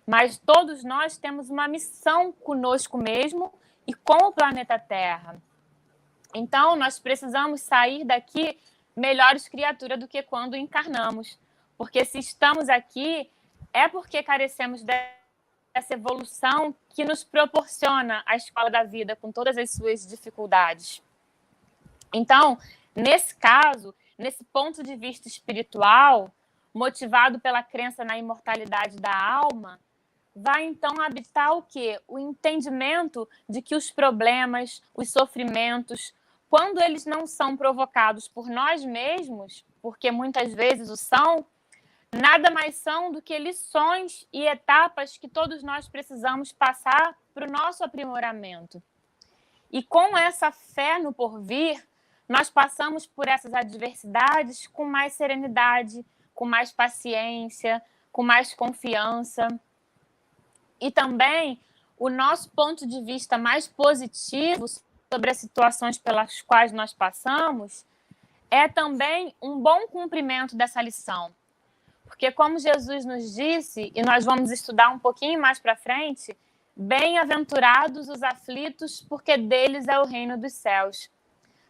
Mas todos nós temos uma missão conosco mesmo e com o planeta Terra. Então, nós precisamos sair daqui melhores criaturas do que quando encarnamos. Porque se estamos aqui, é porque carecemos dessa evolução que nos proporciona a escola da vida com todas as suas dificuldades. Então, nesse caso, nesse ponto de vista espiritual, motivado pela crença na imortalidade da alma, vai então habitar o quê? O entendimento de que os problemas, os sofrimentos, quando eles não são provocados por nós mesmos, porque muitas vezes o são, nada mais são do que lições e etapas que todos nós precisamos passar para o nosso aprimoramento. E com essa fé no porvir, nós passamos por essas adversidades com mais serenidade, com mais paciência, com mais confiança. E também o nosso ponto de vista mais positivo sobre as situações pelas quais nós passamos é também um bom cumprimento dessa lição. Porque, como Jesus nos disse, e nós vamos estudar um pouquinho mais para frente, bem-aventurados os aflitos, porque deles é o reino dos céus.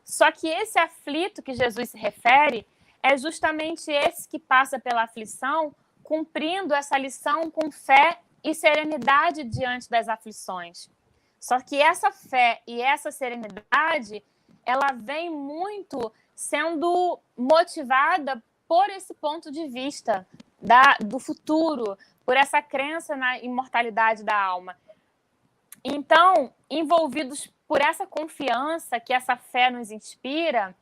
Só que esse aflito que Jesus se refere é justamente esse que passa pela aflição, cumprindo essa lição com fé e serenidade diante das aflições. Só que essa fé e essa serenidade, ela vem muito sendo motivada por esse ponto de vista do futuro, por essa crença na imortalidade da alma. Então, envolvidos por essa confiança que essa fé nos inspira,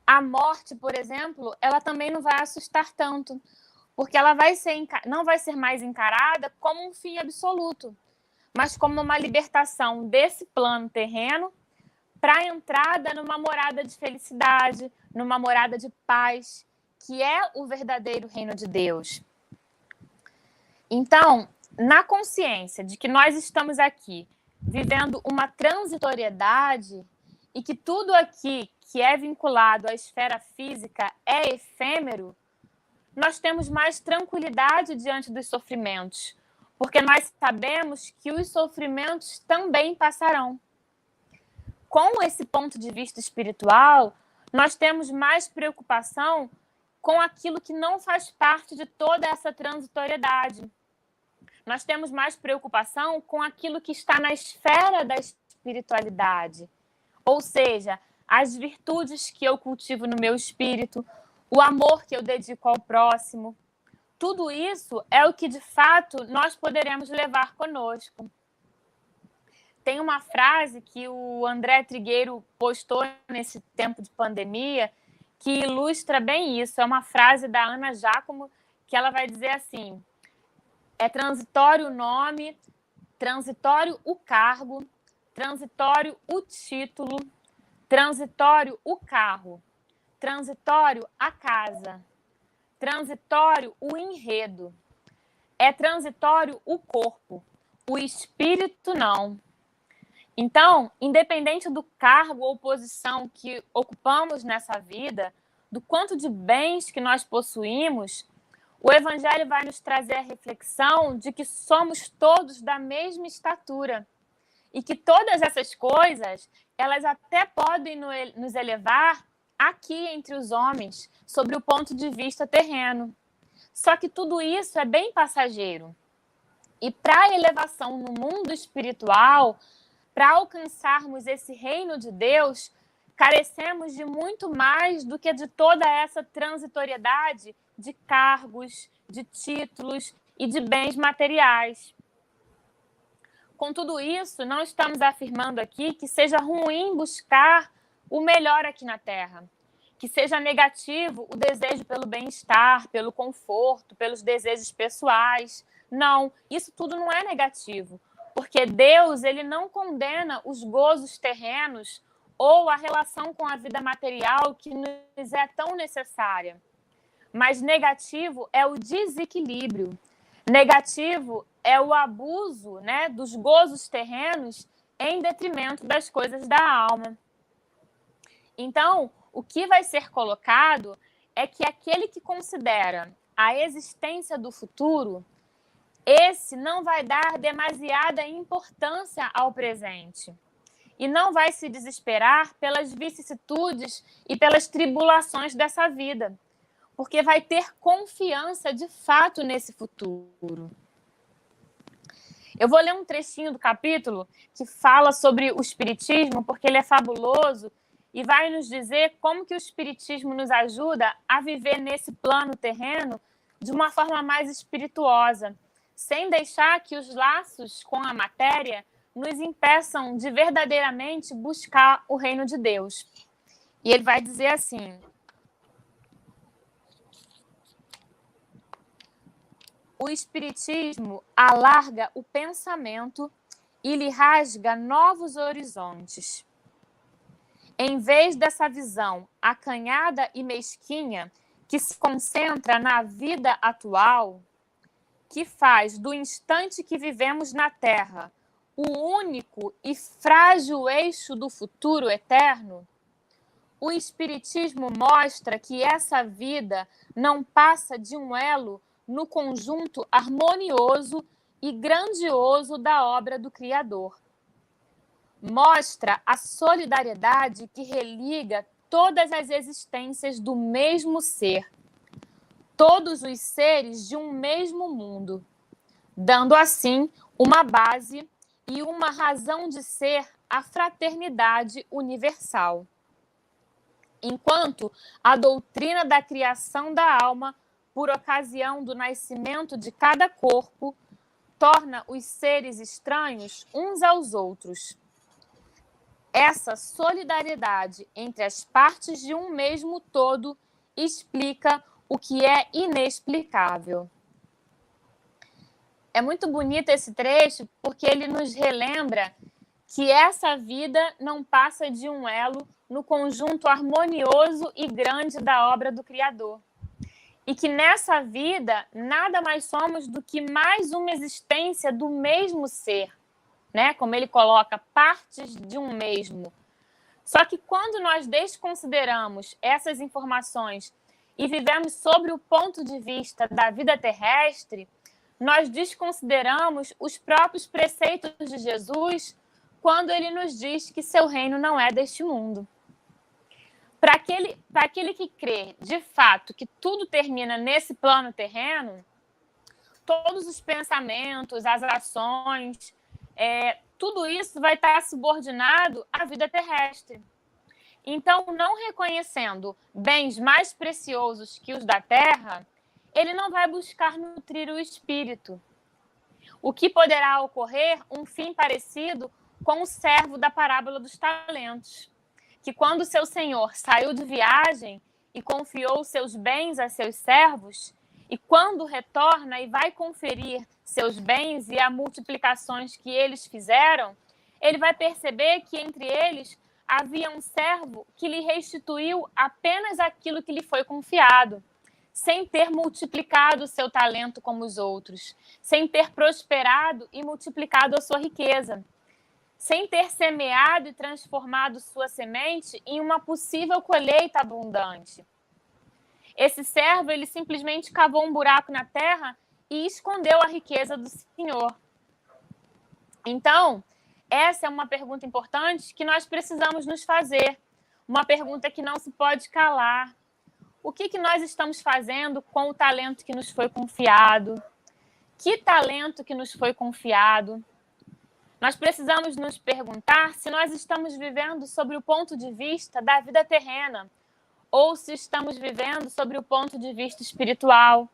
a morte, por exemplo, ela também não vai assustar tanto, porque ela não vai ser mais encarada como um fim absoluto, mas como uma libertação desse plano terreno para a entrada numa morada de felicidade, numa morada de paz, que é o verdadeiro reino de Deus. Então, na consciência de que nós estamos aqui vivendo uma transitoriedade e que tudo aqui que é vinculado à esfera física é efêmero, nós temos mais tranquilidade diante dos sofrimentos, porque nós sabemos que os sofrimentos também passarão. Com esse ponto de vista espiritual, nós temos mais preocupação com aquilo que não faz parte de toda essa transitoriedade. Nós temos mais preocupação com aquilo que está na esfera da espiritualidade. Ou seja, as virtudes que eu cultivo no meu espírito, o amor que eu dedico ao próximo. Tudo isso é o que, de fato, nós poderemos levar conosco. Tem uma frase que o André Trigueiro postou nesse tempo de pandemia que ilustra bem isso. É uma frase da Ana Giacomo que ela vai dizer assim: é transitório o nome, transitório o cargo, transitório o título, transitório o carro, transitório a casa, transitório o enredo, é transitório o corpo, o espírito não. Então, independente do cargo ou posição que ocupamos nessa vida, do quanto de bens que nós possuímos, o Evangelho vai nos trazer a reflexão de que somos todos da mesma estatura e que todas essas coisas, elas até podem nos elevar aqui entre os homens, sobre o ponto de vista terreno. Só que tudo isso é bem passageiro. E para a elevação no mundo espiritual, para alcançarmos esse reino de Deus, carecemos de muito mais do que de toda essa transitoriedade de cargos, de títulos e de bens materiais. Com tudo isso, não estamos afirmando aqui que seja ruim buscar o melhor aqui na Terra, que seja negativo o desejo pelo bem-estar, pelo conforto, pelos desejos pessoais. Não, isso tudo não é negativo, porque Deus, ele não condena os gozos terrenos ou a relação com a vida material que nos é tão necessária. Mas negativo é o desequilíbrio. Negativo é o abuso, né, dos gozos terrenos em detrimento das coisas da alma. Então, o que vai ser colocado é que aquele que considera a existência do futuro, esse não vai dar demasiada importância ao presente e não vai se desesperar pelas vicissitudes e pelas tribulações dessa vida, porque vai ter confiança de fato nesse futuro. Eu vou ler um trechinho do capítulo que fala sobre o Espiritismo, porque ele é fabuloso e vai nos dizer como que o Espiritismo nos ajuda a viver nesse plano terreno de uma forma mais espirituosa, sem deixar que os laços com a matéria nos impeçam de verdadeiramente buscar o reino de Deus. E ele vai dizer assim: o Espiritismo alarga o pensamento e lhe rasga novos horizontes. Em vez dessa visão acanhada e mesquinha que se concentra na vida atual, que faz do instante que vivemos na Terra o único e frágil eixo do futuro eterno, o Espiritismo mostra que essa vida não passa de um elo no conjunto harmonioso e grandioso da obra do Criador. Mostra a solidariedade que religa todas as existências do mesmo ser, todos os seres de um mesmo mundo, dando assim uma base e uma razão de ser à fraternidade universal. Enquanto a doutrina da criação da alma, por ocasião do nascimento de cada corpo, torna os seres estranhos uns aos outros. Essa solidariedade entre as partes de um mesmo todo explica o que é inexplicável. É muito bonito esse trecho porque ele nos relembra que essa vida não passa de um elo no conjunto harmonioso e grande da obra do Criador. E que nessa vida nada mais somos do que mais uma existência do mesmo ser, né? Como ele coloca, partes de um mesmo. Só que quando nós desconsideramos essas informações e vivemos sobre o ponto de vista da vida terrestre, nós desconsideramos os próprios preceitos de Jesus quando ele nos diz que seu reino não é deste mundo. Para aquele que crê, de fato, que tudo termina nesse plano terreno, todos os pensamentos, as ações, tudo isso vai estar subordinado à vida terrestre. Então, não reconhecendo bens mais preciosos que os da terra, ele não vai buscar nutrir o espírito. O que poderá ocorrer um fim parecido com o servo da parábola dos talentos, que quando seu senhor saiu de viagem e confiou seus bens a seus servos, e quando retorna e vai conferir seus bens e as multiplicações que eles fizeram, ele vai perceber que entre eles havia um servo que lhe restituiu apenas aquilo que lhe foi confiado, sem ter multiplicado o seu talento como os outros, sem ter prosperado e multiplicado a sua riqueza, sem ter semeado e transformado sua semente em uma possível colheita abundante. Esse servo, ele simplesmente cavou um buraco na terra e escondeu a riqueza do Senhor. Então, essa é uma pergunta importante que nós precisamos nos fazer, uma pergunta que não se pode calar. O que nós estamos fazendo com o talento que nos foi confiado? Que talento que nos foi confiado? Nós precisamos nos perguntar se nós estamos vivendo sobre o ponto de vista da vida terrena ou se estamos vivendo sobre o ponto de vista espiritual.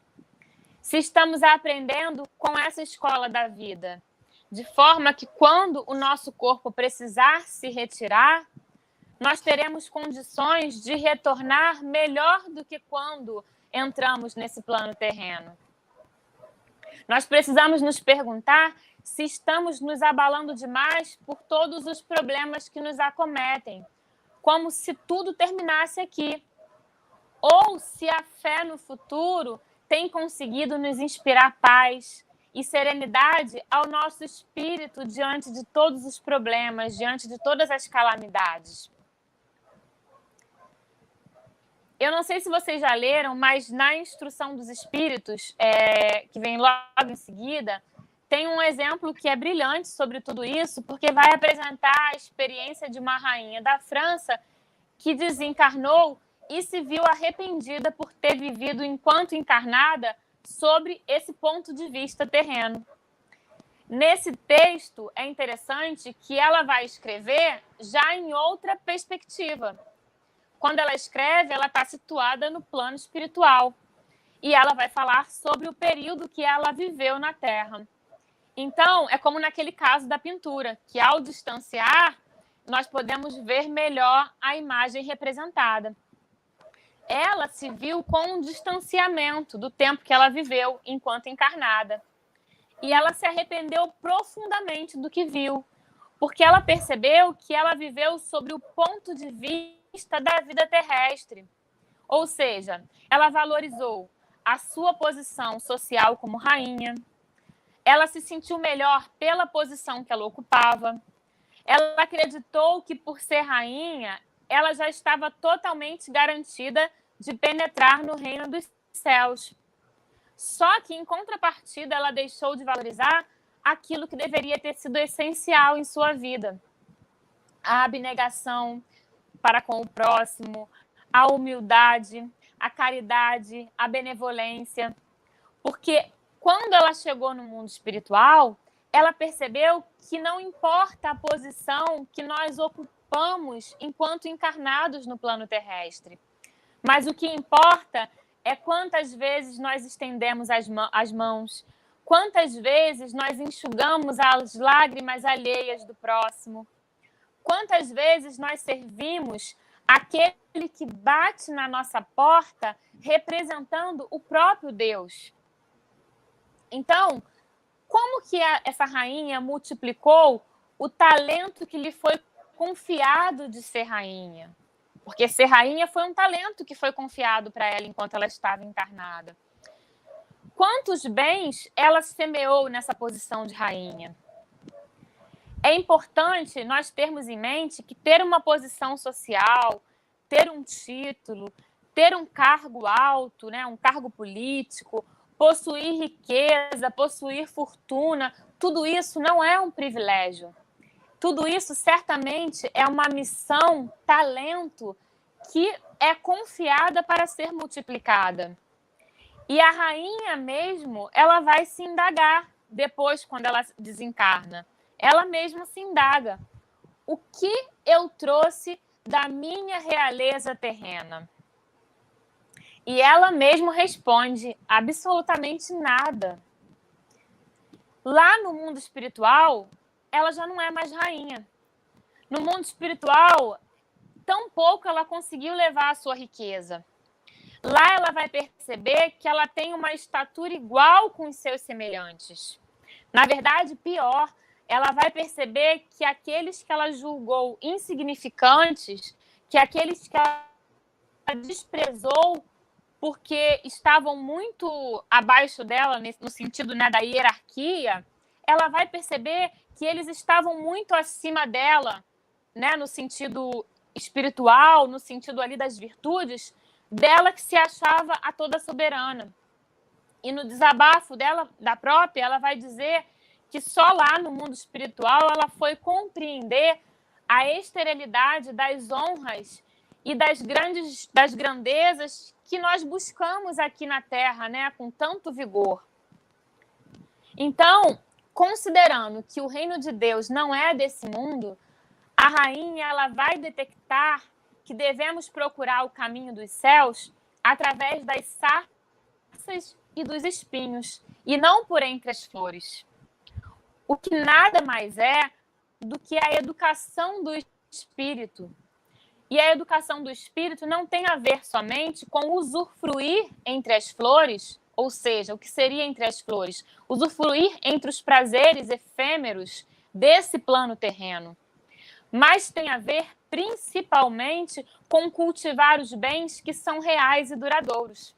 se estamos aprendendo com essa escola da vida, de forma que quando o nosso corpo precisar se retirar, nós teremos condições de retornar melhor do que quando entramos nesse plano terreno. Nós precisamos nos perguntar se estamos nos abalando demais por todos os problemas que nos acometem, como se tudo terminasse aqui, ou se a fé no futuro tem conseguido nos inspirar paz e serenidade ao nosso espírito diante de todos os problemas, diante de todas as calamidades. Eu não sei se vocês já leram, mas na Instrução dos Espíritos, que vem logo em seguida, tem um exemplo que é brilhante sobre tudo isso, porque vai apresentar a experiência de uma rainha da França que desencarnou e se viu arrependida por ter vivido enquanto encarnada sobre esse ponto de vista terreno. Nesse texto, é interessante que ela vai escrever já em outra perspectiva. Quando ela escreve, ela está situada no plano espiritual. E ela vai falar sobre o período que ela viveu na Terra. Então, é como naquele caso da pintura, que ao distanciar, nós podemos ver melhor a imagem representada. Ela se viu com um distanciamento do tempo que ela viveu enquanto encarnada. E ela se arrependeu profundamente do que viu, porque ela percebeu que ela viveu sobre o ponto de vista da vida terrestre. Ou seja, ela valorizou a sua posição social como rainha, ela se sentiu melhor pela posição que ela ocupava, ela acreditou que, por ser rainha, ela já estava totalmente garantida de penetrar no reino dos céus. Só que, em contrapartida, ela deixou de valorizar aquilo que deveria ter sido essencial em sua vida. A abnegação para com o próximo, a humildade, a caridade, a benevolência. Porque quando ela chegou no mundo espiritual, ela percebeu que não importa a posição que nós ocupamos enquanto encarnados no plano terrestre, mas o que importa é quantas vezes nós estendemos as mãos, quantas vezes nós enxugamos as lágrimas alheias do próximo, quantas vezes nós servimos aquele que bate na nossa porta representando o próprio Deus. Então, como que essa rainha multiplicou o talento que lhe foi confiado de ser rainha? Porque ser rainha foi um talento que foi confiado para ela enquanto ela estava encarnada. Quantos bens ela semeou nessa posição de rainha? É importante nós termos em mente que ter uma posição social, ter um título, ter um cargo alto, né, um cargo político, possuir riqueza, possuir fortuna, tudo isso não é um privilégio. Tudo isso certamente é uma missão, talento, que é confiada para ser multiplicada. E a rainha mesmo, ela vai se indagar depois, quando ela desencarna. Ela mesma se indaga. O que eu trouxe da minha realeza terrena? E ela mesma responde absolutamente nada. Lá no mundo espiritual, ela já não é mais rainha. No mundo espiritual, tampouco ela conseguiu levar a sua riqueza. Lá ela vai perceber que ela tem uma estatura igual com os seus semelhantes. Na verdade, pior, ela vai perceber que aqueles que ela julgou insignificantes, que aqueles que ela desprezou porque estavam muito abaixo dela, no sentido, né, da hierarquia, ela vai perceber que eles estavam muito acima dela, né, no sentido espiritual, no sentido ali das virtudes, dela que se achava a toda soberana. E no desabafo dela, da própria, ela vai dizer que só lá no mundo espiritual ela foi compreender a esterilidade das honras e das grandezas que nós buscamos aqui na Terra, né, com tanto vigor. Então, considerando que o reino de Deus não é desse mundo, a rainha ela vai detectar que devemos procurar o caminho dos céus através das sarças e dos espinhos, e não por entre as flores. O que nada mais é do que a educação do espírito. E a educação do espírito não tem a ver somente com usufruir entre as flores, ou seja, o que seria entre as flores? Usufruir entre os prazeres efêmeros desse plano terreno. Mas tem a ver principalmente com cultivar os bens que são reais e duradouros.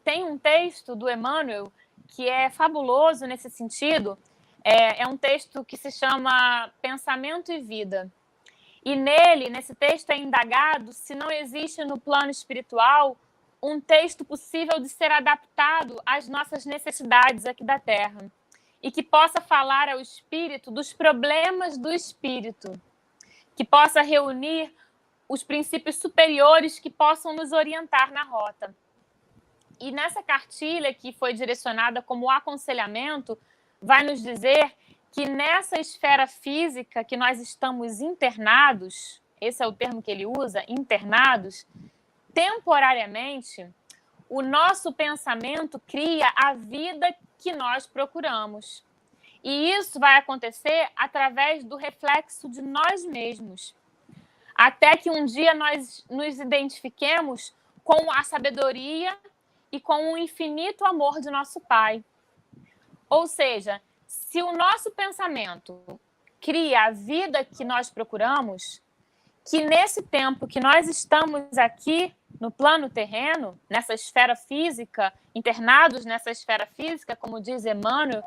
Tem um texto do Emmanuel que é fabuloso nesse sentido, é um texto que se chama Pensamento e Vida. E nesse texto é indagado se não existe no plano espiritual um texto possível de ser adaptado às nossas necessidades aqui da Terra e que possa falar ao espírito dos problemas do espírito, que possa reunir os princípios superiores que possam nos orientar na rota. E nessa cartilha, que foi direcionada como aconselhamento, vai nos dizer que nessa esfera física que nós estamos internados, esse é o termo que ele usa, internados, temporariamente, o nosso pensamento cria a vida que nós procuramos. E isso vai acontecer através do reflexo de nós mesmos. Até que um dia nós nos identifiquemos com a sabedoria e com o infinito amor de nosso Pai. Ou seja, se o nosso pensamento cria a vida que nós procuramos, que nesse tempo que nós estamos aqui no plano terreno, nessa esfera física, internados nessa esfera física, como diz Emmanuel,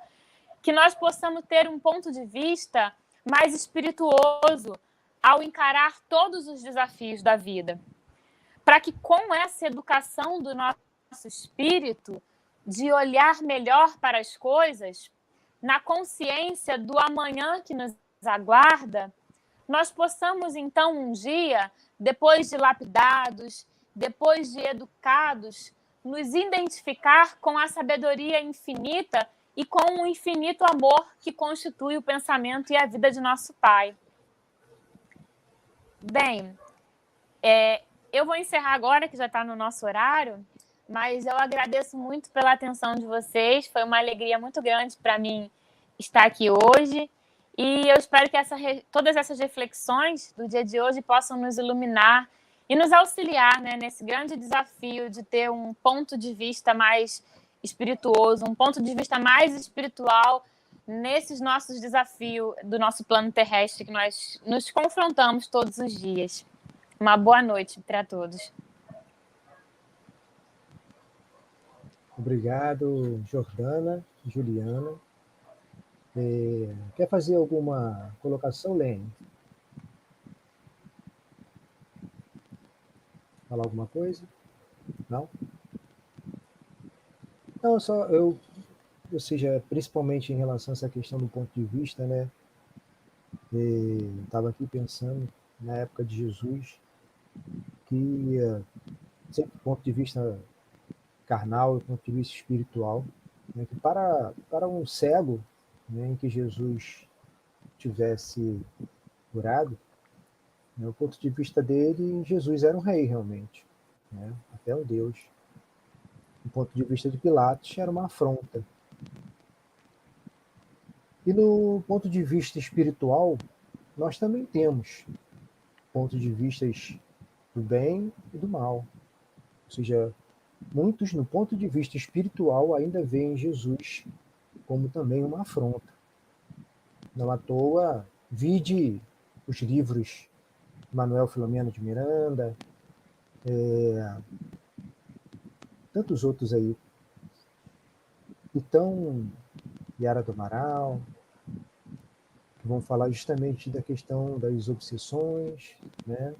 que nós possamos ter um ponto de vista mais espirituoso ao encarar todos os desafios da vida. Para que com essa educação do nosso espírito, de olhar melhor para as coisas, na consciência do amanhã que nos aguarda, nós possamos, então, um dia, depois de lapidados, depois de educados, nos identificar com a sabedoria infinita e com o infinito amor que constitui o pensamento e a vida de nosso Pai. Bem, eu vou encerrar agora, que já está no nosso horário, mas eu agradeço muito pela atenção de vocês. Foi uma alegria muito grande para mim estar aqui hoje. E eu espero que todas essas reflexões do dia de hoje possam nos iluminar e nos auxiliar, né, nesse grande desafio de ter um ponto de vista mais espirituoso, um ponto de vista mais espiritual nesses nossos desafios do nosso plano terrestre que nós nos confrontamos todos os dias. Uma boa noite para todos. Obrigado, Jordana, Juliana. Quer fazer alguma colocação, Lene? Falar alguma coisa? Não? Não, só ou seja, principalmente em relação a essa questão do ponto de vista, né? Estava aqui pensando na época de Jesus que sempre do ponto de vista carnal e do ponto de vista espiritual, né, que para um cego, né, em que Jesus tivesse curado, né, o ponto de vista dele, Jesus era um rei realmente, né, até um Deus. Do ponto de vista de Pilatos, era uma afronta. E no ponto de vista espiritual, nós também temos pontos de vista do bem e do mal. Ou seja, muitos, no ponto de vista espiritual, ainda veem Jesus como também uma afronta. Não à toa, vide os livros de Manuel Filomeno de Miranda, tantos outros aí. Então, Yara do Amaral, que vão falar justamente da questão das obsessões, né?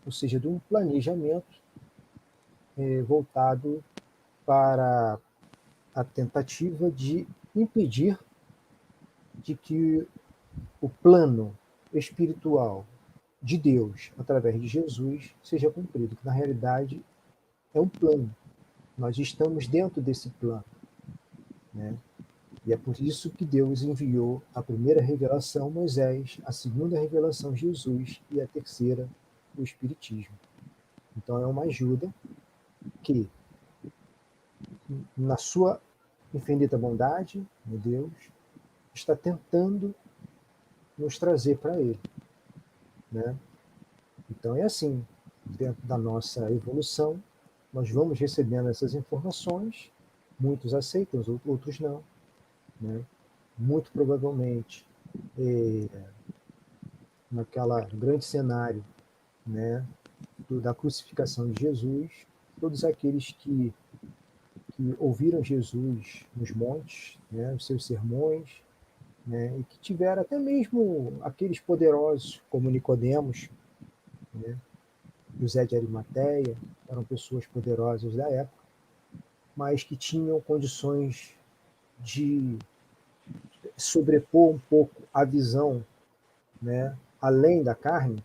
Ou seja, de um planejamento voltado para a tentativa de impedir de que o plano espiritual de Deus, através de Jesus, seja cumprido, que na realidade é um plano. Nós estamos dentro desse plano, né? E é por isso que Deus enviou a primeira revelação, Moisés, a segunda revelação, Jesus, e a terceira, o Espiritismo. Então é uma ajuda que na sua infinita bondade, meu Deus, está tentando nos trazer para Ele, né? Então é assim, dentro da nossa evolução, nós vamos recebendo essas informações, muitos aceitam, outros não, né? Muito provavelmente, naquela grande cenário, né, da crucificação de Jesus, todos aqueles que ouviram Jesus nos montes, né, os seus sermões, né, e que tiveram até mesmo aqueles poderosos como Nicodemos, né, José de Arimateia, eram pessoas poderosas da época, mas que tinham condições de sobrepor um pouco a visão, né, além da carne,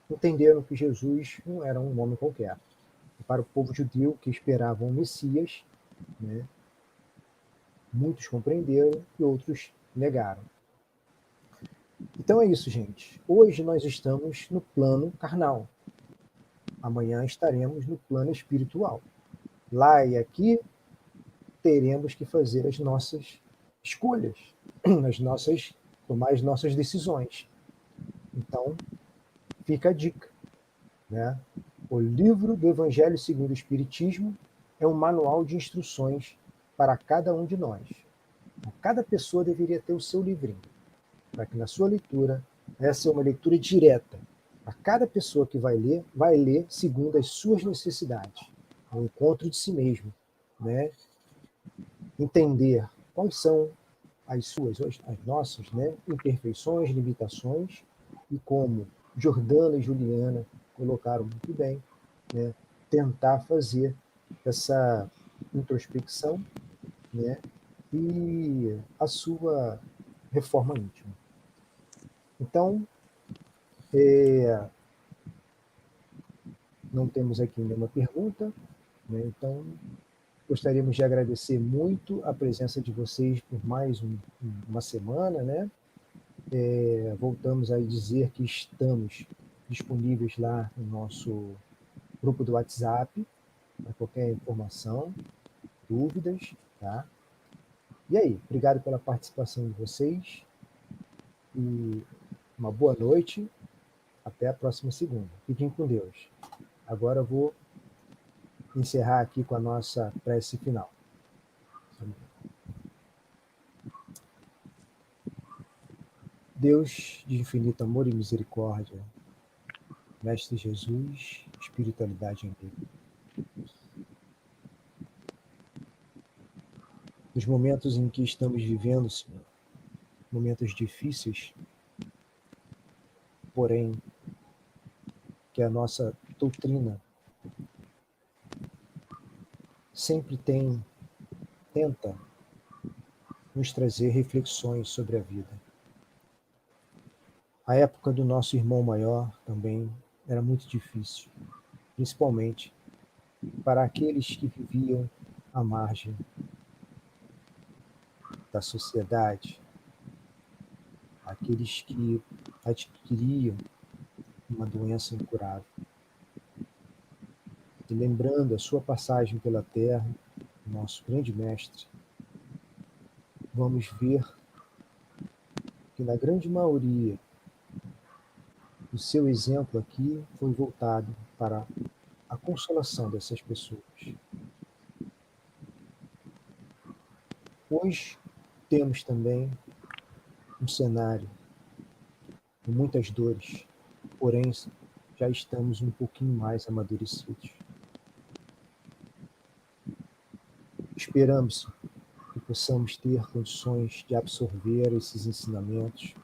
entenderam que Jesus não era um homem qualquer. E para o povo judeu que esperava um Messias, né, muitos compreenderam e outros negaram. Então é isso, gente. Hoje nós estamos no plano carnal. Amanhã estaremos no plano espiritual. Lá e aqui teremos que fazer as nossas escolhas, tomar as nossas decisões. Então, fica a dica, né? O livro do Evangelho segundo o Espiritismo é um manual de instruções para cada um de nós. Cada pessoa deveria ter o seu livrinho, para que na sua leitura, essa é uma leitura direta. A cada pessoa que vai ler segundo as suas necessidades, o encontro de si mesmo, né? Entender quais são as nossas, né, imperfeições, limitações, e como Jordana e Juliana colocaram muito bem, né, tentar fazer essa introspecção, né, e a sua reforma íntima. Então, não temos aqui nenhuma pergunta, né, então gostaríamos de agradecer muito a presença de vocês por mais uma semana, né? Voltamos a dizer que estamos disponíveis lá no nosso grupo do WhatsApp para qualquer informação, dúvidas, tá? E aí, obrigado pela participação de vocês e uma boa noite. Até a próxima segunda. Fiquem com Deus. Agora eu vou encerrar aqui com a nossa prece final. Deus de infinito amor e misericórdia, Mestre Jesus, espiritualidade amiga. Nos momentos em que estamos vivendo, Senhor, momentos difíceis, porém, que a nossa doutrina sempre tenta nos trazer reflexões sobre a vida. A época do nosso irmão maior também era muito difícil, principalmente para aqueles que viviam à margem da sociedade, aqueles que adquiriam uma doença incurável. E lembrando a sua passagem pela Terra, nosso grande mestre, vamos ver que na grande maioria o seu exemplo aqui foi voltado para a consolação dessas pessoas. Hoje temos também um cenário de muitas dores, porém já estamos um pouquinho mais amadurecidos. Esperamos que possamos ter condições de absorver esses ensinamentos.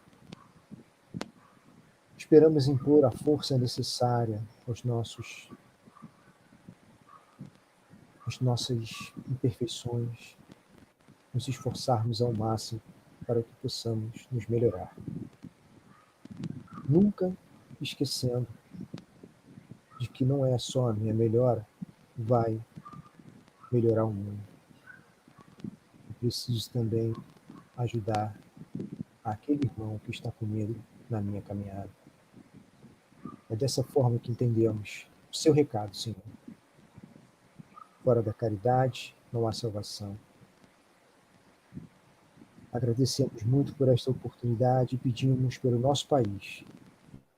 Esperamos impor a força necessária às nossas imperfeições, nos esforçarmos ao máximo para que possamos nos melhorar. Nunca esquecendo de que não é só a minha melhora que vai melhorar o mundo. Eu preciso também ajudar aquele irmão que está comigo na minha caminhada. É dessa forma que entendemos o seu recado, Senhor. Fora da caridade não há salvação. Agradecemos muito por esta oportunidade e pedimos pelo nosso país,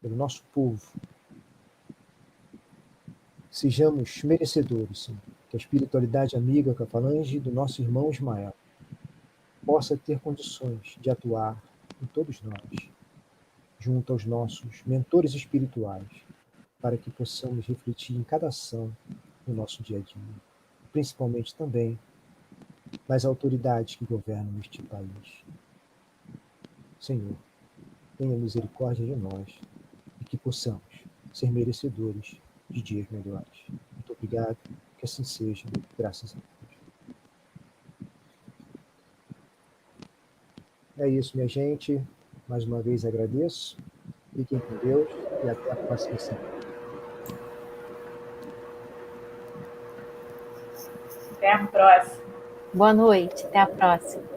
pelo nosso povo. Sejamos merecedores, Senhor, que a espiritualidade amiga com a falange do nosso irmão Ismael possa ter condições de atuar em todos nós, junto aos nossos mentores espirituais, para que possamos refletir em cada ação no nosso dia a dia, principalmente também nas autoridades que governam este país. Senhor, tenha misericórdia de nós e que possamos ser merecedores de dias melhores. Muito obrigado, que assim seja, graças a Deus. É isso, minha gente. Mais uma vez agradeço. Fiquem com Deus e até a próxima semana. Até a próxima. Boa noite, até a próxima.